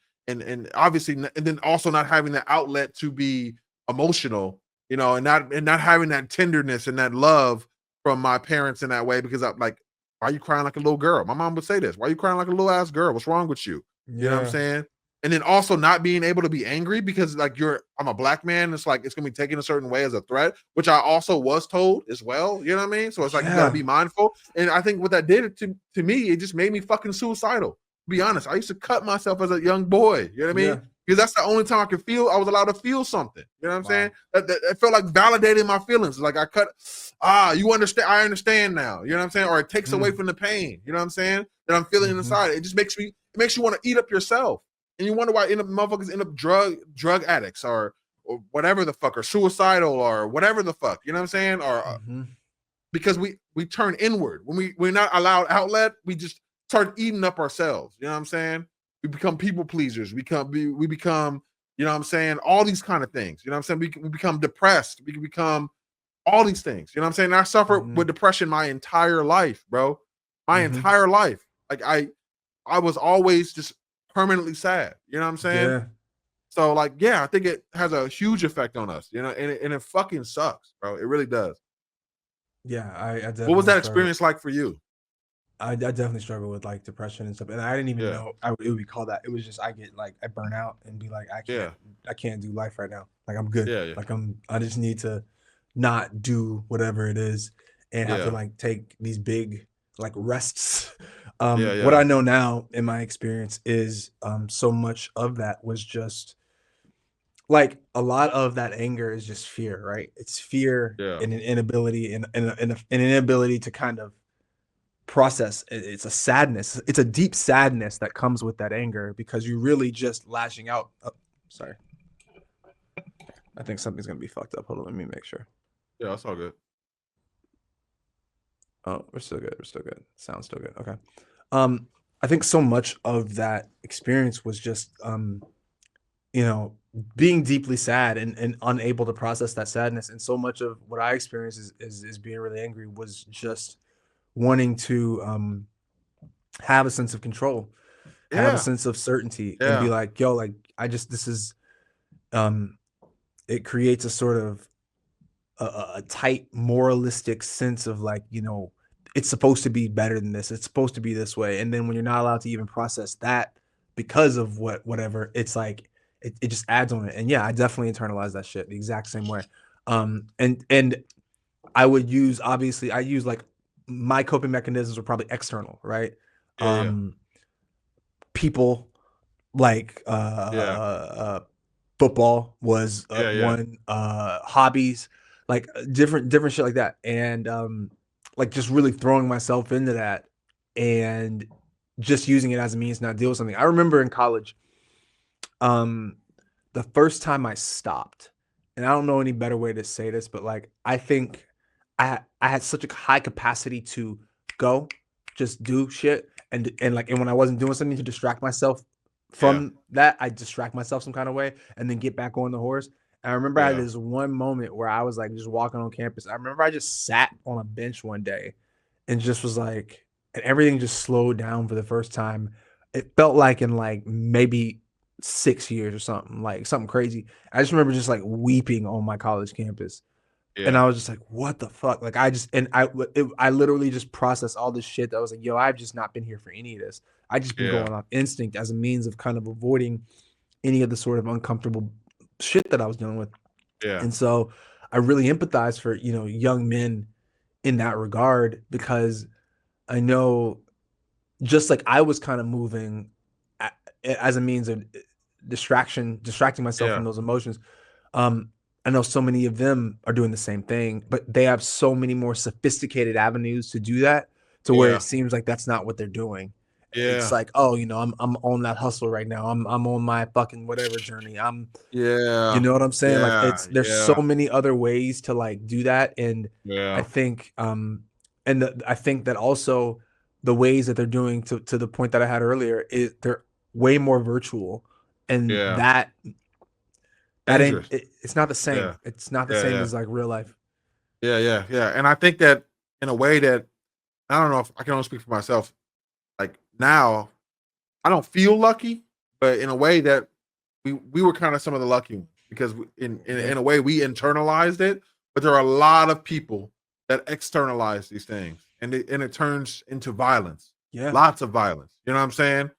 obviously, and then also not having the outlet to be emotional, and not having that tenderness and that love from my parents in that way, because I'm like, why are you crying like a little girl? My mom would say this, why are you crying like a little ass girl? What's wrong with you? You know what I'm saying? And then also not being able to be angry because like I'm a Black man. It's like, it's going to be taken a certain way as a threat, which I also was told as well. You know what I mean? So it's like, you got to be mindful. And I think what that did to me, it just made me fucking suicidal. To be honest, I used to cut myself as a young boy. You know what I mean? Because that's the only time I was allowed to feel something. You know what I'm saying? It felt like validating my feelings. Like you understand, I understand now. You know what I'm saying? Or it takes away from the pain. You know what I'm saying? That I'm feeling inside. It just makes you want to eat up yourself. And you wonder why motherfuckers end up drug addicts or whatever the fuck, or suicidal or whatever the fuck. You know what I'm saying? Or because we turn inward. When we're not allowed outlet, we just start eating up ourselves. You know what I'm saying? We become people pleasers. We become, you know what I'm saying? All these kind of things. You know what I'm saying? We become depressed. We can become all these things. You know what I'm saying? And I suffered with depression my entire life, bro. My entire life. Like I was always just permanently sad. You know what I'm saying? Yeah. So like, I think it has a huge effect on us, and it fucking sucks, bro. It really does. Yeah, I definitely. What was that experience like for you? I definitely struggle with like depression and stuff, and I didn't even know it would be called that. It was just I burn out and be like, I can't do life right now. Like I'm good. Like I just need to not do whatever it is and have to like take these big like rests. What I know now in my experience is so much of that was just like a lot of that anger is just fear, right? It's fear and an inability and an inability to kind of process. It's a sadness. It's a deep sadness that comes with that anger because you're really just lashing out. Oh, sorry. I think something's gonna be fucked up. Hold on, let me make sure. Yeah, that's all good. Oh, we're still good. We're still good. Sounds still good. Okay. I think so much of that experience was just being deeply sad and unable to process that sadness. And so much of what I experienced is being really angry was just wanting to have a sense of control, have a sense of certainty, and be like, yo, like this is it creates a sort of a tight moralistic sense of like, it's supposed to be better than this. It's supposed to be this way. And then when you're not allowed to even process that because of whatever, it's like it just adds on it. And yeah, I definitely internalized that shit the exact same way. And I would use, obviously, I use like my coping mechanisms were probably external, right? People like football was one, hobbies, like different shit like that. And like just really throwing myself into that and just using it as a means to not deal with something. I remember in college, the first time I stopped, and I don't know any better way to say this, but like I think I had such a high capacity to just do shit and when I wasn't doing something to distract myself from that, I distract myself some kind of way and then get back on the horse. I remember I had this one moment where I was like just walking on campus. I remember I just sat on a bench one day and just was like, and everything just slowed down for the first time. It felt like in like maybe 6 years or something, like something crazy. I just remember just like weeping on my college campus. And I was just like, what the fuck? Like I literally just processed all this shit that I was like, yo, I've just not been here for any of this. I just been going off instinct as a means of kind of avoiding any of the sort of uncomfortable shit that I was dealing with. And so I really empathize for, young men in that regard, because I know just like I was kind of moving as a means of distracting myself from those emotions. I know so many of them are doing the same thing, but they have so many more sophisticated avenues to do that, to where it seems like that's not what they're doing. It's like, oh, I'm on that hustle right now. I'm on my fucking whatever journey. You know what I'm saying? Like there's so many other ways to like do that. And I think I think that also the ways that they're doing, to the point that I had earlier, is they're way more virtual, and that ain't it's not the same. It's not the same as like real life. Yeah. And I think that in a way that, I don't know if I can only speak for myself, like now I don't feel lucky, but in a way that we were kind of some of the lucky ones, because in a way we internalized it, but there are a lot of people that externalize these things, and it turns into violence. Lots of violence. You know what I'm saying?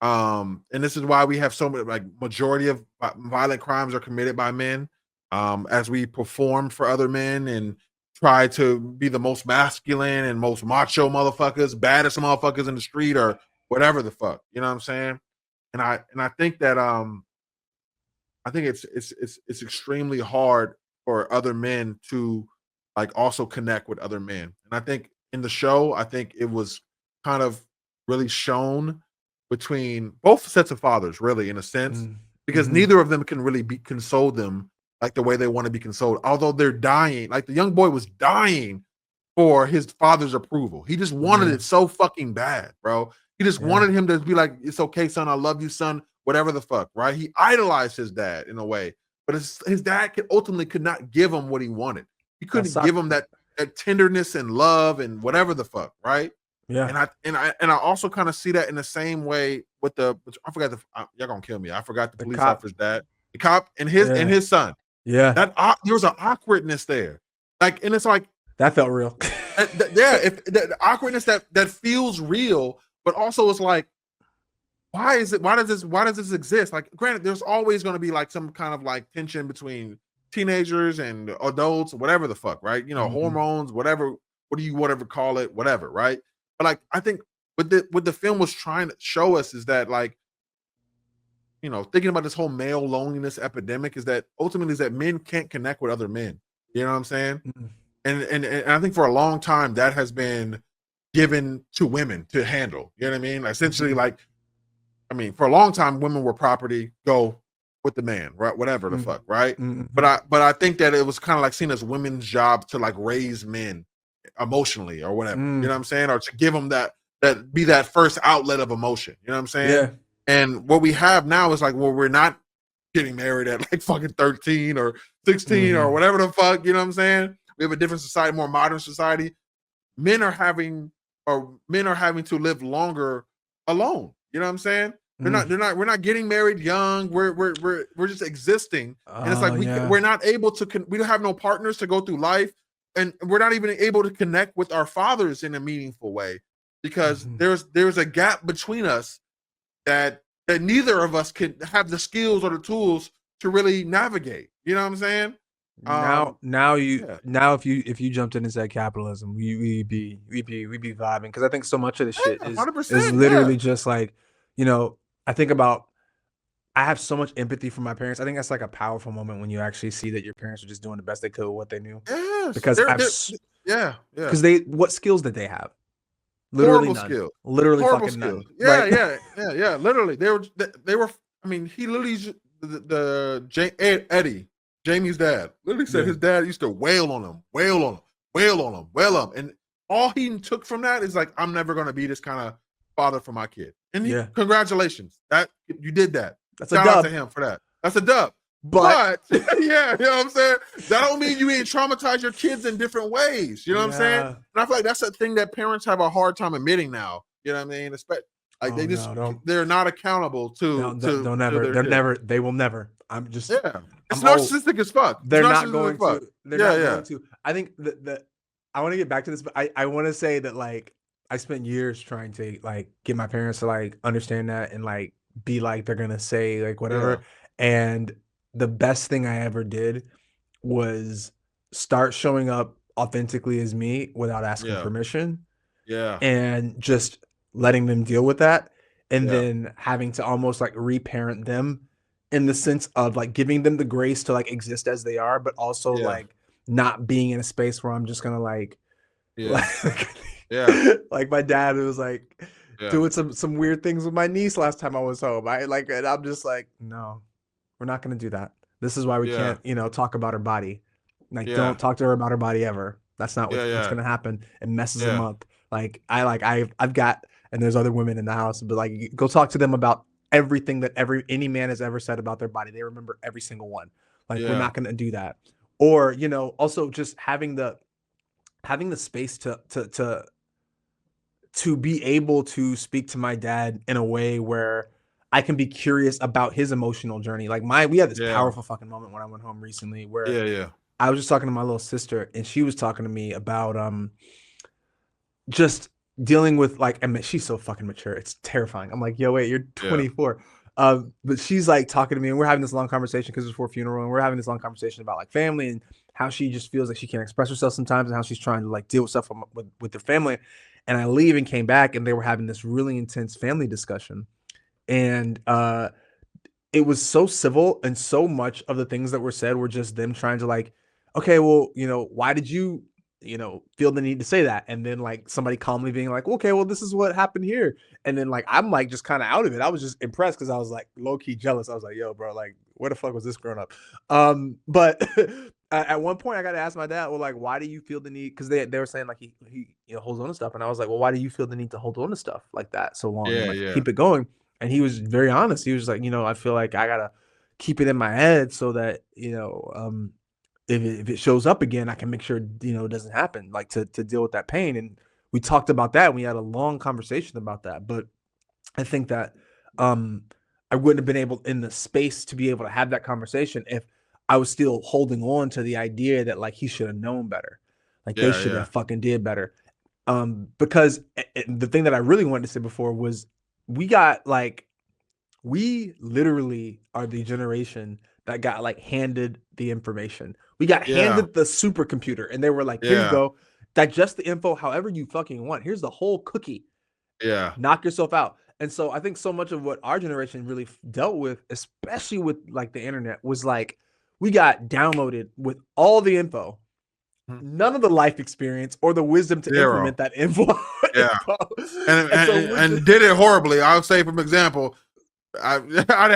And this is why we have so many, like, majority of violent crimes are committed by men, as we perform for other men and try to be the most masculine and most macho motherfuckers, baddest motherfuckers in the street, or whatever the fuck. You know what I'm saying? And I think that I think it's extremely hard for other men to like also connect with other men. And I think in the show, I think it was kind of really shown between both sets of fathers, really, in a sense, because neither of them can really console them like the way they want to be consoled. Although they're dying, like the young boy was dying for his father's approval. He just wanted it so fucking bad, bro. He just wanted him to be like, it's okay, son. I love you, son. Whatever the fuck, right? He idolized his dad in a way, but his dad could not give him what he wanted. He couldn't give him that tenderness and love and whatever the fuck, right? Yeah. And I also kind of see that in the same way with I forgot y'all gonna kill me. I forgot the police officer's dad, the cop, and his son. Yeah. That there was an awkwardness there, like, and it's like that felt real. If the awkwardness that feels real, but also it's like, why does this exist? Like, granted, there's always going to be like some kind of like tension between teenagers and adults, whatever the fuck, right? Hormones, whatever do you whatever call it, whatever, right? But like, I think what the film was trying to show us is that, like, thinking about this whole male loneliness epidemic, is that ultimately is that men can't connect with other men. You know what I'm saying? And I think for a long time that has been given to women to handle. You know what I mean? Essentially, like, I mean, for a long time, women were property, go with the man, right? Whatever the fuck, right? But I think that it was kind of like seen as women's job to like raise men emotionally or whatever. You know what I'm saying? Or to give them that be that first outlet of emotion. You know what I'm saying? Yeah. And what we have now is like, well, we're not getting married at like fucking 13 or 16 or whatever the fuck. You know what I'm saying? We have a different society, more modern society. Men are having to live longer alone. You know what I'm saying? We're not getting married young. We're just existing. And it's like we're not able to we don't have no partners to go through life, and we're not even able to connect with our fathers in a meaningful way, because there's a gap between us that neither of us can have the skills or the tools to really navigate. You know what I'm saying? Now if you jumped in and said capitalism, we'd be vibing, because I think so much of this shit is literally just like, I think about, I have so much empathy for my parents. I think that's like a powerful moment when you actually see that your parents are just doing the best they could with what they knew. Yes, because because what skills did they have? Literally none. Skills. Literally horrible fucking skills. None. Yeah. Literally, they were. I mean, he literally Eddie, Jamie's dad, literally said his dad used to wail on him, and all he took from that is like, I'm never going to be this kind of father for my kid. And congratulations, that you did that. That's Shout a dub out to him for that. That's a dub. But yeah, you know what I'm saying? That don't mean you ain't traumatize your kids in different ways. You know what I'm saying? And I feel like that's a thing that parents have a hard time admitting now. You know what I mean? Like they're not accountable to they will never. I'm just It's narcissistic as fuck. They're not going to. They're not going to. I think that I want to get back to this, but I want to say that like I spent years trying to like get my parents to like understand that and like be like they're gonna say like whatever. And the best thing I ever did was start showing up authentically as me without asking permission. And just letting them deal with that. And then having to almost like reparent them in the sense of like giving them the grace to like exist as they are, but also like not being in a space where I'm just gonna like like my dad was like doing some weird things with my niece last time I was home. And I'm just like, no, we're not gonna do that. This is why we can't, talk about her body. Like, don't talk to her about her body ever. That's not what's gonna happen. It messes them up. Like I've got, and there's other women in the house, but like go talk to them about everything that any man has ever said about their body. They remember every single one. Like we're not gonna do that. Or also just having the space to be able to speak to my dad in a way where I can be curious about his emotional journey. Like we had this powerful fucking moment when I went home recently where I was just talking to my little sister and she was talking to me about just dealing with like, I mean, she's so fucking mature. It's terrifying. I'm like, yo, wait, you're 24. But she's like talking to me and we're having this long conversation because it's for a funeral and we're having this long conversation about like family and how she just feels like she can't express herself sometimes and how she's trying to like deal with stuff with their family. And I leave and came back and they were having this really intense family discussion. And it was so civil and so much of the things that were said were just them trying to like, okay, well, why did you feel the need to say that? And then like somebody calmly being like, okay, well, this is what happened here. And then like, I'm like just kind of out of it. I was just impressed because I was like low key jealous. I was like, yo, bro, like where the fuck was this growing up? But at one point I got to ask my dad, well, like, why do you feel the need? Cause they were saying like he holds on to stuff. And I was like, well, why do you feel the need to hold on to stuff like that so long? And, like, keep it going. And he was very honest. He was like, I feel like I gotta keep it in my head so that, if it shows up again, I can make sure, it doesn't happen, like to deal with that pain. And we talked about that. And we had a long conversation about that. But I think that I wouldn't have been able in the space to be able to have that conversation if I was still holding on to the idea that like he should have known better. Like they should have fucking did better. Because the thing that I really wanted to say before was we literally are the generation that got like handed the information. We got handed the supercomputer and they were like, here you go, digest the info however you fucking want. Here's the whole cookie. Knock yourself out. And so I think so much of what our generation really dealt with, especially with like the internet, was like we got downloaded with all the info, none of the life experience or the wisdom to implement that info. And did it horribly. I'll say, from example, I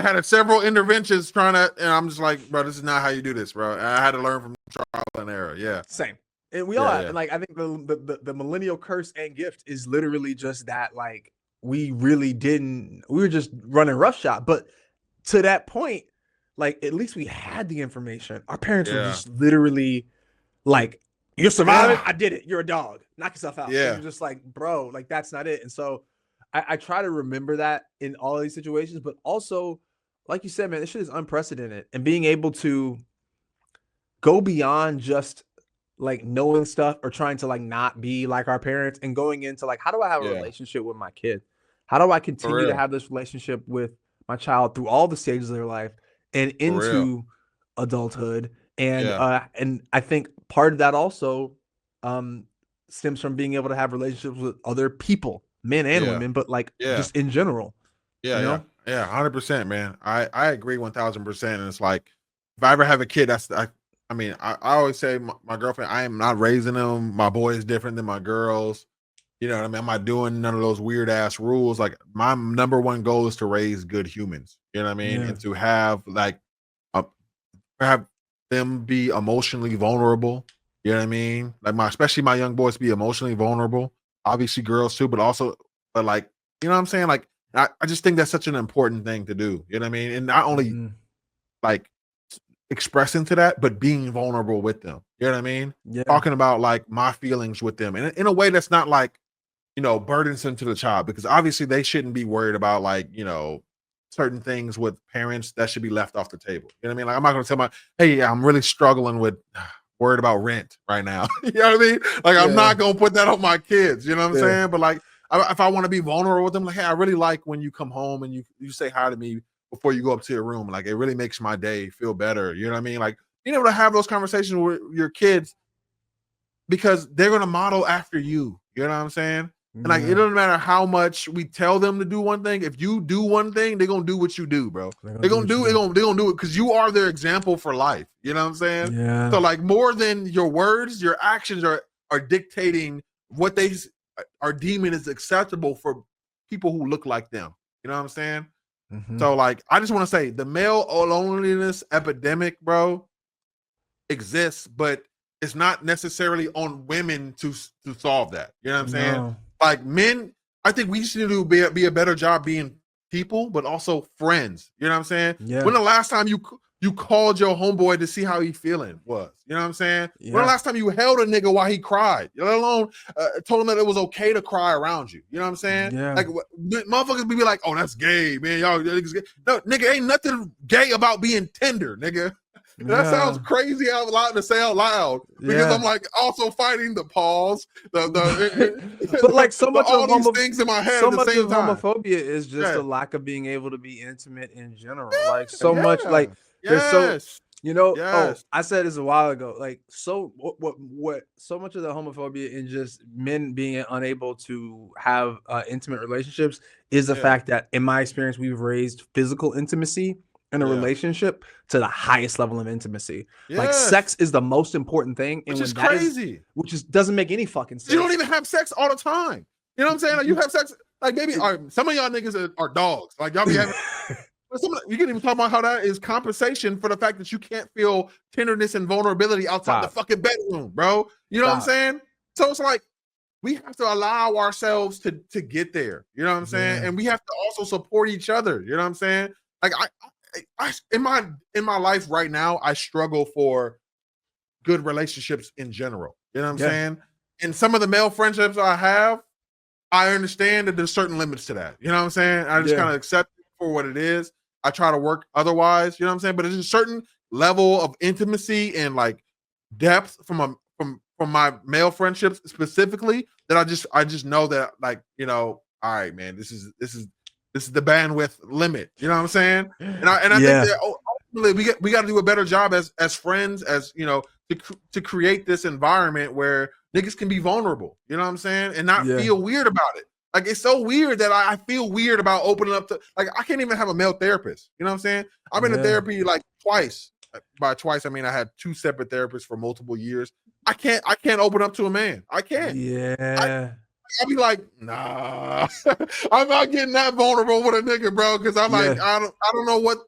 had several interventions trying to, and I'm just like, bro, this is not how you do this, bro. And I had to learn from trial and error. Same. And we all have, like, I think the millennial curse and gift is literally just that, like, we were just running roughshod. But to that point, like, at least we had the information. Our parents were just literally like, you're surviving. I did it. You're a dog. Knock yourself out. And you're just like, bro, like, that's not it. And so I try to remember that in all of these situations, but also, like you said, man, this shit is unprecedented. And being able to go beyond just like knowing stuff or trying to like not be like our parents and going into like, how do I have a relationship with my kid? How do I continue to have this relationship with my child through all the stages of their life and into adulthood? And I think part of that also stems from being able to have relationships with other people, men and women, but like just in general. 100%, man. I agree 1000%. And it's like, if I ever have a kid, I always say my girlfriend, I am not raising them. My boy is different than my girls. You know what I mean? I'm not doing none of those weird ass rules. Like, my number one goal is to raise good humans. You know what I mean? And to have like have them be emotionally vulnerable. You know what I mean? Like especially my young boys be emotionally vulnerable. Obviously girls too, but like, you know what I'm saying? Like, I just think that's such an important thing to do. You know what I mean? And not only like expressing to that, but being vulnerable with them. You know what I mean? Yeah. Talking about like my feelings with them, and in a way that's not like, you know, burdensome to the child, because obviously they shouldn't be worried about like, you know, certain things with parents that should be left off the table. You know what I mean? Like I'm not going to tell my, hey, yeah, I'm really struggling with worried about rent right now. You know what I mean? Like I'm not going to put that on my kids. You know what I'm saying? But like, if I want to be vulnerable with them, like, hey, I really like when you come home and you say hi to me before you go up to your room. Like it really makes my day feel better. You know what I mean? Like being able to have those conversations with your kids, because they're going to model after you. You know what I'm saying? And like, it doesn't matter how much we tell them to do one thing. If you do one thing, they're going to do what you do, bro. They're going to do it because you are their example for life. You know what I'm saying? Yeah. So like more than your words, your actions are dictating what they are deeming is acceptable for people who look like them. You know what I'm saying? So like, I just want to say the male loneliness epidemic, bro, exists, but it's not necessarily on women to solve that. You know what I'm saying? Like men, I think we should do be a better job being people, but also friends. You know what I'm saying? Yeah. When the last time you called your homeboy to see how he feeling was? You know what I'm saying? Yeah. When the last time you held a nigga while he cried? Let alone told him that it was okay to cry around you. You know what I'm saying? Yeah. Like motherfuckers be like, oh, that's gay, man. Y'all niggas gay. No, nigga, ain't nothing gay about being tender, nigga. That sounds crazy out loud to say out loud, because I'm like also fighting the pause, but like so much all of these things in my head so at the much same of time. homophobia is just a lack of being able to be intimate in general. Like so much, like there's so, you know. Oh, I said this a while ago. Like so, what? So much of the homophobia in just men being unable to have intimate relationships is the fact that, in my experience, we've raised physical intimacy in a relationship to the highest level of intimacy. Like sex is the most important thing, and which is crazy. Which doesn't make any fucking sense. You don't even have sex all the time. You know what I'm saying? Like you have sex, like maybe some of y'all niggas are dogs. Like y'all be having. You can even talk about how that is compensation for the fact that you can't feel tenderness and vulnerability outside the fucking bedroom, bro. You know what I'm saying? So it's like we have to allow ourselves to get there. You know what I'm saying? And we have to also support each other. You know what I'm saying? Like I in my life right now, I struggle for good relationships in general. You know what I'm saying? And some of the male friendships I have, I understand that there's certain limits to that. You know what I'm saying? I just kind of accept it for what it is. I try to work otherwise. You know what I'm saying? But there's a certain level of intimacy and like depth from my male friendships specifically that I just know that, like, you know, all right, man, this is the bandwidth limit. You know what I'm saying? And I think that ultimately we got to do a better job as friends, as you know, to create this environment where niggas can be vulnerable. You know what I'm saying? And not feel weird about it. Like it's so weird that I feel weird about opening up to, like, I can't even have a male therapist. You know what I'm saying? I've been to therapy like twice. By twice, I mean I had two separate therapists for multiple years. I can't open up to a man. I can't. I'll be like, nah, I'm not getting that vulnerable with a nigga, bro. Because I'm like, I don't know what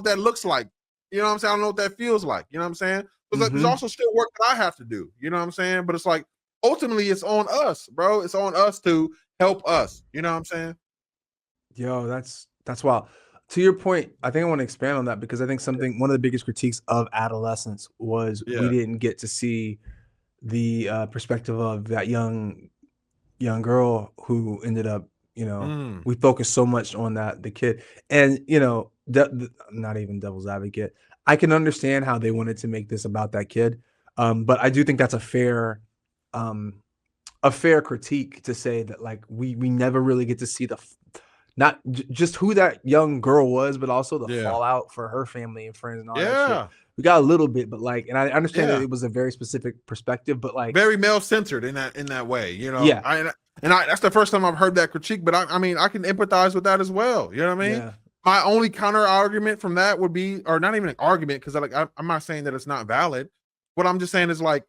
that looks like. You know what I'm saying? I don't know what that feels like. You know what I'm saying? But like, there's also still work that I have to do. You know what I'm saying? But it's like ultimately it's on us, bro. It's on us to help us. You know what I'm saying? Yo, that's wild. To your point, I think I want to expand on that, because I think one of the biggest critiques of adolescence was we didn't get to see the perspective of that young girl who ended up, you know, we focused so much on the kid, and you know, not even devil's advocate, I can understand how they wanted to make this about that kid, but I do think that's a fair critique to say that, like, we never really get to see not just who that young girl was, but also the fallout for her family and friends and all that shit. We got a little bit, but like, and I understand that it was a very specific perspective, but like very male centered in that way, you know. That's the first time I've heard that critique, but I mean I can empathize with that as well. You know what I mean? My only counter argument from that would be, or not even an argument, because I'm not saying that it's not valid. What I'm just saying is, like,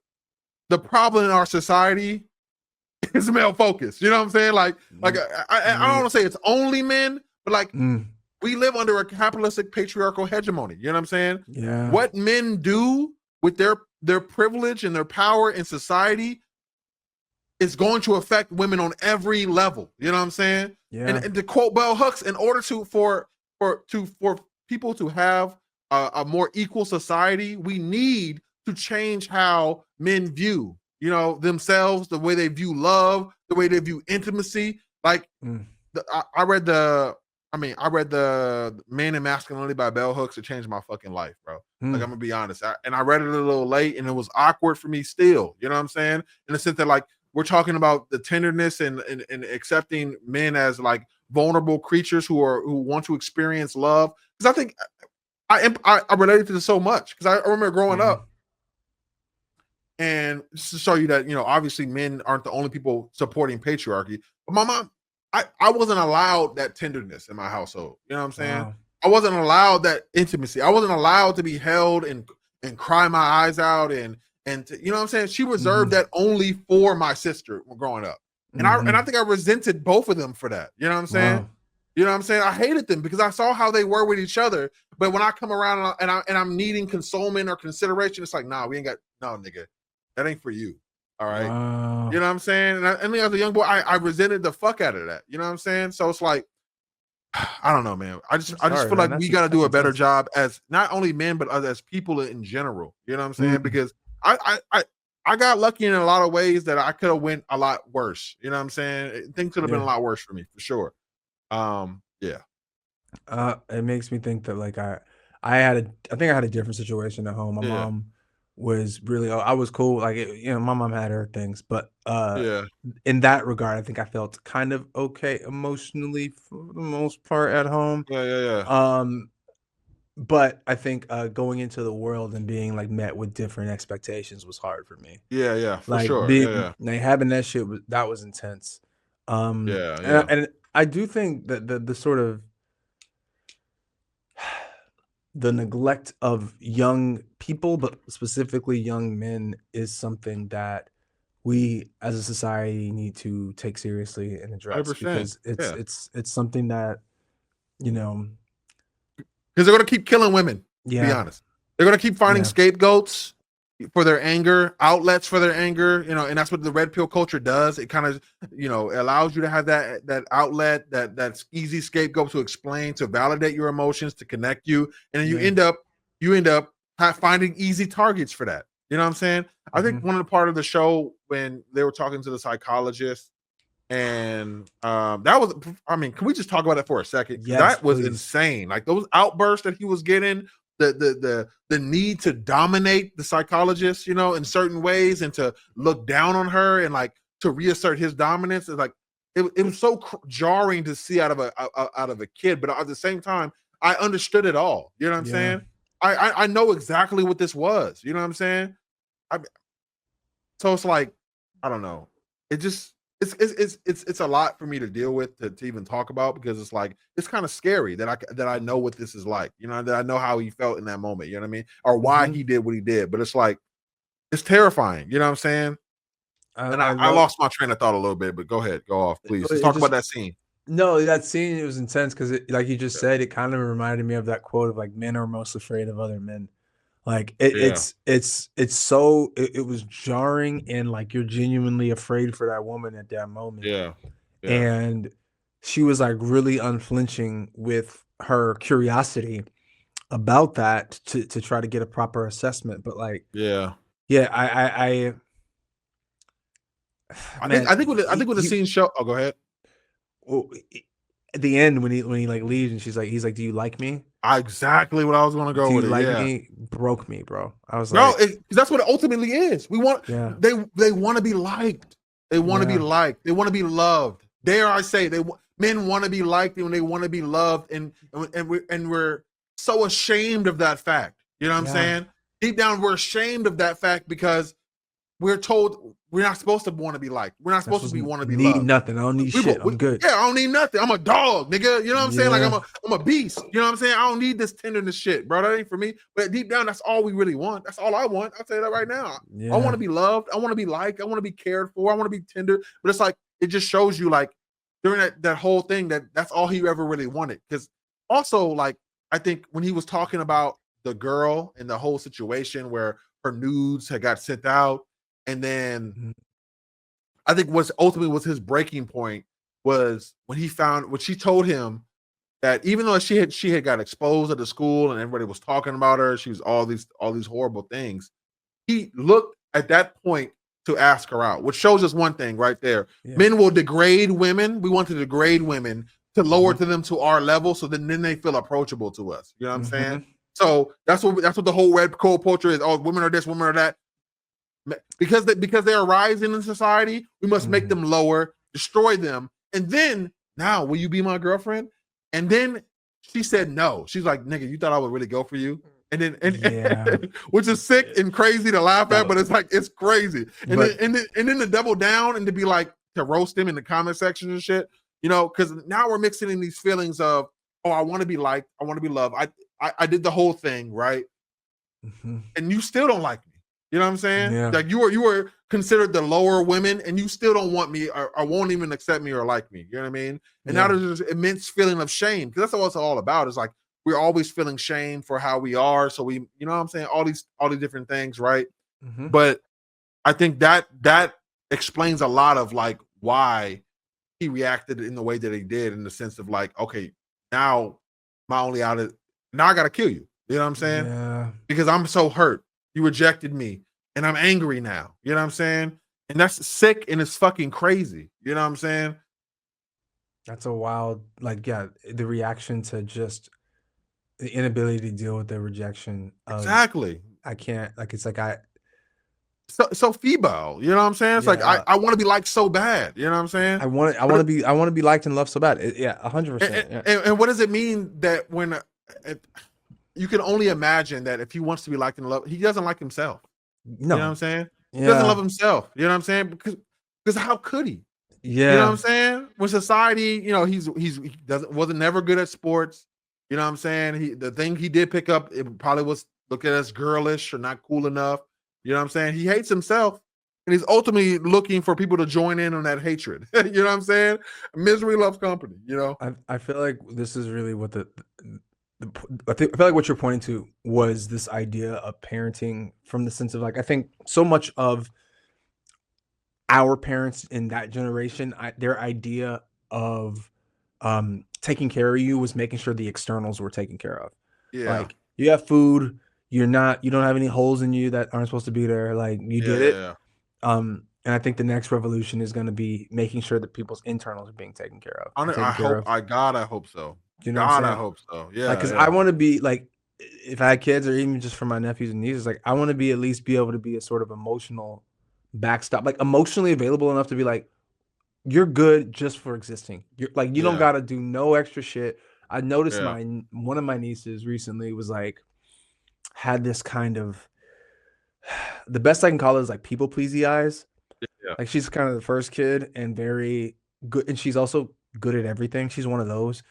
the problem in our society is male focused. You know what I'm saying? Like I don't want to say it's only men, but like we live under a capitalistic patriarchal hegemony. You know what I'm saying? Yeah. What men do with their privilege and their power in society is going to affect women on every level. You know what I'm saying? Yeah. And to quote Bell Hooks, in order for people to have a more equal society, we need to change how men view, themselves, the way they view love, the way they view intimacy. Like I read the Man and Masculinity by Bell Hooks. It changed my fucking life, bro. Like, I'm gonna be honest. I read it a little late, and it was awkward for me still. You know what I'm saying? In the sense that, like, we're talking about the tenderness and accepting men as like vulnerable creatures who want to experience love. Because I think I related to this so much, because I remember growing up, and just to show you that, obviously men aren't the only people supporting patriarchy. But my mom, I wasn't allowed that tenderness in my household. You know what I'm saying? Wow. I wasn't allowed that intimacy. I wasn't allowed to be held and cry my eyes out and you know what I'm saying? She reserved that only for my sister growing up. And I think I resented both of them for that. You know what I'm saying? Wow. You know what I'm saying? I hated them because I saw how they were with each other. But when I come around and I'm needing consolement or consideration, it's like, nah, we ain't got, no, nigga, that ain't for you. All right. Wow. You know what I'm saying? And as a young boy, I resented the fuck out of that. You know what I'm saying? So it's like, I don't know, man. I just feel like we got to do a better job as not only men, but as people in general. You know what I'm saying? Because I got lucky in a lot of ways that I could have went a lot worse. You know what I'm saying? Things could have been a lot worse for me, for sure. Yeah. It makes me think that, like, I think I had a different situation at home. My mom was really, I was cool. Like, my mom had her things, but in that regard, I think I felt kind of okay emotionally for the most part at home. But I think going into the world and being like met with different expectations was hard for me. Yeah, for like sure. Like having that shit was intense. And I do think that the sort of the neglect of young people, but specifically young men, is something that we as a society need to take seriously and address, 100%. because it's something that, because they're going to keep killing women, to be honest. They're going to keep finding scapegoats for their anger, outlets for their anger, and that's what the red pill culture does. It kind of, allows you to have that outlet, that easy scapegoat to explain, to validate your emotions, to connect you. And then you end up finding easy targets for that. You know what I'm saying? I think one of the part of the show when they were talking to the psychologist, and that was, can we just talk about that for a second? Yes, that was please. insane. Like, those outbursts that he was getting, the need to dominate the psychologist, in certain ways, and to look down on her and like to reassert his dominance. Is like, it was so jarring to see out of a kid, but at the same time, I understood it all. You know what I'm saying? I know exactly what this was. You know what I'm saying? So it's like, I don't know. It just, it's a lot for me to deal with, to even talk about, because it's like, it's kind of scary that I know what this is like, that I know how he felt in that moment, you know what I mean? Or why he did what he did. But it's like, it's terrifying, you know what I'm saying? I lost my train of thought a little bit, but go ahead, go off, please. Let's talk about that scene. No, that scene, it was intense because, like you just said, it kind of reminded me of that quote of like, men are most afraid of other men. Like it was jarring, and like you're genuinely afraid for that woman at that moment. And she was like really unflinching with her curiosity about that to try to get a proper assessment. But like, I think with the scene show. Oh, go ahead. Well, at the end when he like leaves and he's like, "Do you like me?" Exactly what I was going to go with. Like me? Broke me, bro. I was like, no, that's what it ultimately is. We want, they want to be liked. They want to be liked. They want to be loved. Dare I say, men want to be liked, and they want to be loved, and we're so ashamed of that fact. You know what I'm saying? Deep down, we're ashamed of that fact because we're told we're not supposed to want to be liked. We're not supposed to want to be loved. Nothing. I don't need shit. I'm good. Yeah, I don't need nothing. I'm a dog, nigga. You know what I'm saying? Like, I'm a beast. You know what I'm saying? I don't need this tenderness shit, bro. That ain't for me. But deep down, that's all we really want. That's all I want. I'll tell you that right now. I want to be loved. I want to be liked. I want to be cared for. I want to be tender. But it's like, it just shows you, like, during that whole thing, that's all he ever really wanted. Because also, like, I think when he was talking about the girl and the whole situation where her nudes had got sent out, and then I think what ultimately was his breaking point was when he found, when she told him that even though she had got exposed at the school and everybody was talking about her, she was all these horrible things. He looked at that point to ask her out, which shows us one thing right there. Yeah. Men will degrade women. We want to degrade women to lower to them to our level, so then they feel approachable to us. You know what I'm saying? So that's what the whole red pill culture is. Oh, women are this, women are that. Because they are rising in society, we must make them lower, destroy them, and then now will you be my girlfriend? And then she said no. She's like, nigga, you thought I would really go for you? And then which is sick and crazy to laugh at, but it's like it's crazy. And then to double down and to be like to roast him in the comment section and shit, you know, because now we're mixing in these feelings of, oh, I want to be liked, I want to be loved. I did the whole thing, right? And you still don't like me. You know what I'm saying? Yeah. Like you were considered the lower women, and you still don't want me or won't even accept me or like me. You know what I mean? And now there's this immense feeling of shame, because that's what it's all about. It's like we're always feeling shame for how we are. So we, you know what I'm saying? All these different things, right? But I think that explains a lot of like why he reacted in the way that he did, in the sense of like, okay, now my only out is now I gotta kill you. You know what I'm saying? Yeah. Because I'm so hurt. You rejected me, and I'm angry now. You know what I'm saying? And that's sick, and it's fucking crazy. You know what I'm saying? That's a wild, like, yeah, the reaction to just the inability to deal with the rejection. Exactly. I can't, like, it's like so feeble. You know what I'm saying? It's like I want to be liked so bad. You know what I'm saying? I want to be liked and loved so bad. 100%. And what does it mean that when you can only imagine that if he wants to be liked and loved, he doesn't like himself. No. You know what I'm saying? Yeah. He doesn't love himself. You know what I'm saying? Because how could he? Yeah. You know what I'm saying? When society, you know, he wasn't never good at sports. You know what I'm saying? The thing he did pick up, it probably was looked at as girlish or not cool enough. You know what I'm saying? He hates himself, and he's ultimately looking for people to join in on that hatred. You know what I'm saying? Misery loves company, you know? I feel like this is really what I feel like what you're pointing to was this idea of parenting, from the sense of like, I think so much of our parents in that generation, their idea of taking care of you was making sure the externals were taken care of. Yeah. Like, you have food, you don't have any holes in you that aren't supposed to be there. Like, you did it. Yeah. And I think the next revolution is going to be making sure that people's internals are being taken care of. I hope so. You know, God, I hope so. Yeah, like, because I want to be like, if I had kids, or even just for my nephews and nieces, like, I want to at least be able to be a sort of emotional backstop, like emotionally available enough to be like, you're good just for existing. You're like, you don't got to do no extra shit. I noticed one of my nieces recently was like, had this kind of, the best I can call it is like people pleasy eyes. Yeah. Like, she's kind of the first kid and very good, and she's also good at everything. She's one of those.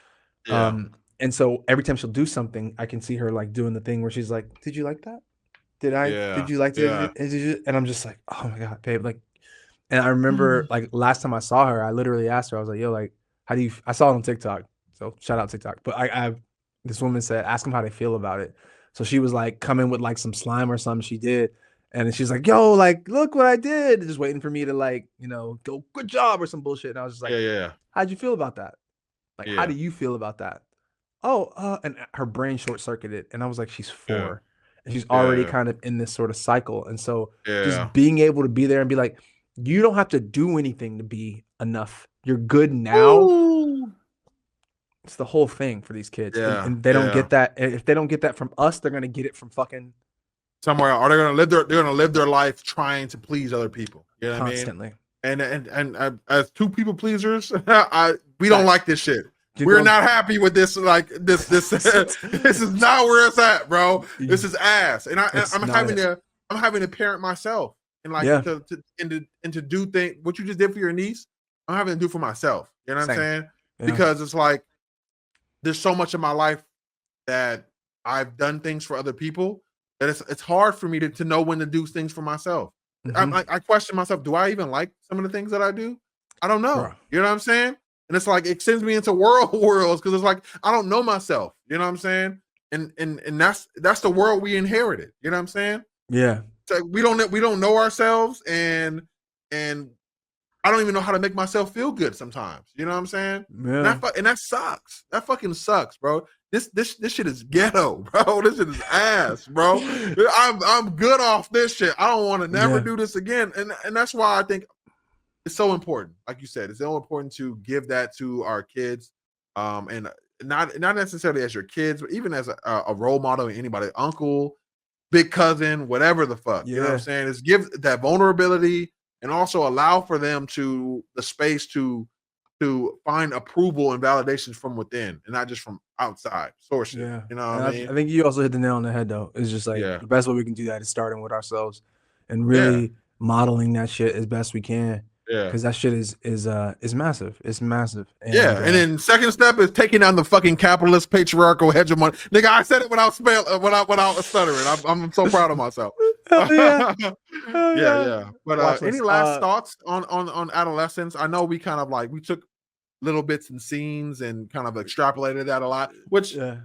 Yeah. And so every time she'll do something, I can see her like doing the thing where she's like, "Did you like that? Did you like it?" Yeah. And I'm just like, "Oh my God, babe!" Like, and I remember like last time I saw her, I literally asked her, I was like, "Yo, like, how do you?" I saw it on TikTok, so shout out TikTok. But this woman said, "Ask them how they feel about it." So she was like coming with like some slime or something she did. And then she's like, "Yo, like, look what I did." Just waiting for me to like, you know, go, "Good job," or some bullshit. And I was just like, "How'd you feel about that? Like, how do you feel about that?" Oh, and her brain short-circuited. And I was like, she's 4. And she's already kind of in this sort of cycle. And so just being able to be there and be like, you don't have to do anything to be enough. You're good now. Ooh. It's the whole thing for these kids. Yeah. And they don't get that. If they don't get that from us, they're gonna get it from fucking somewhere. Or they're gonna live their life trying to please other people. You know what constantly. I mean? And as two people pleasers, we don't like this shit. We're not happy with this. Like this is not where it's at, bro. This is ass. And I'm having to parent myself, and like to do things. What you just did for your niece, I'm having to do for myself. You know what I'm saying? Yeah. Because it's like there's so much in my life that I've done things for other people that it's hard for me to know when to do things for myself. I question myself. Do I even like some of the things that I do? I don't know. Bro. You know what I'm saying? And it's like it sends me into worlds because it's like I don't know myself. You know what I'm saying? And that's the world we inherited. You know what I'm saying? Yeah. It's like we don't know ourselves, and I don't even know how to make myself feel good sometimes. You know what I'm saying? Yeah. And that sucks. That fucking sucks, bro. This shit is ghetto, bro. This shit is ass, bro. I'm good off this shit. I don't want to never do this again. And that's why I think it's so important. Like you said, it's so important to give that to our kids. And not necessarily as your kids, but even as a role model, anybody, uncle, big cousin, whatever the fuck. You know what I'm saying? Is give that vulnerability and also allow for them the space to find approval and validation from within and not just from outside sources. Yeah. You know what I mean? I think you also hit the nail on the head though. It's just like the best way we can do that is starting with ourselves and really modeling that shit as best we can. Yeah. Because that shit is massive. It's massive. And, and then second step is taking down the fucking capitalist patriarchal hegemony. Nigga, I said it without stuttering. I'm so proud of myself. yeah. But any last thoughts on adolescence? I know we kind of we took little bits and scenes and kind of extrapolated that a lot, which I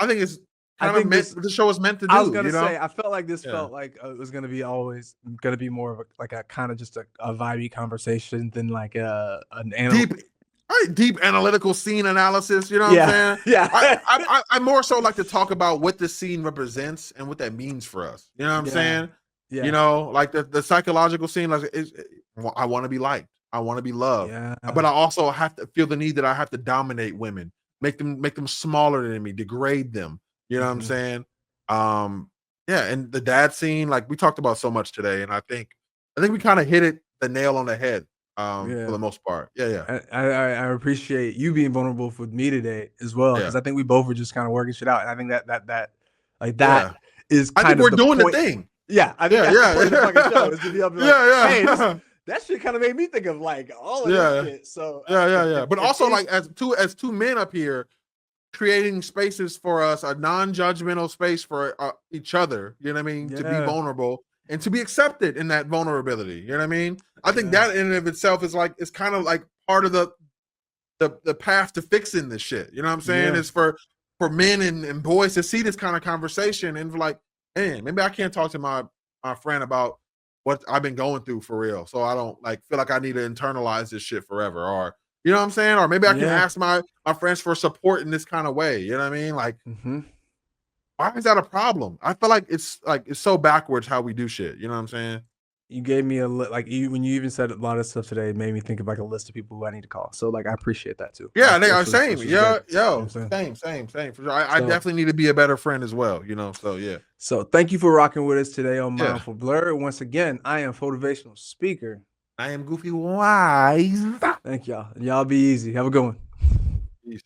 think is the show is meant to do. I was gonna say, I felt like this felt like it was gonna be always gonna be more of a kind of just a vibey conversation than like an deep analytical scene analysis. You know what I'm saying? Yeah. I more so like to talk about what the scene represents and what that means for us. You know what I'm saying? Yeah. You know, like the psychological scene, I want to be liked. I want to be loved. Yeah. But I also have to feel the need that I have to dominate women, make them smaller than me, degrade them. You know what I'm saying? And the dad scene, like we talked about so much today, and I think we kind of hit the nail on the head for the most part. I appreciate you being vulnerable with me today as well, because I think we both were just kind of working shit out, and I think that is kind of, I think we're doing the thing. Yeah, I think that's the point of the fucking show is to be able to be like, hey, that shit kind of made me think of like all of this shit. So but also like as two men up here, creating spaces for us, a non-judgmental space for each other, you know what I mean, to be vulnerable and to be accepted in that vulnerability, you know what I mean? I think that in and of itself is like, it's kind of like part of the path to fixing this shit, you know what I'm saying? Is for men and boys to see this kind of conversation and like, man, maybe I can't talk to my friend about what I've been going through for real, so I don't feel like I need to internalize this shit forever, or you know what I'm saying? Or maybe I can ask my friends for support in this kind of way. You know what I mean? Like, why is that a problem? I feel like it's so backwards how we do shit. You know what I'm saying? You gave me when you even said a lot of stuff today, it made me think of like a list of people who I need to call. So like, I appreciate that too. Yeah, same. Same. For sure. I definitely need to be a better friend as well. You know, so yeah. So thank you for rocking with us today on Mindful Blerd. Once again, I am motivational speaker. I am Goofy Wise. Thank y'all. Y'all be easy. Have a good one. Peace.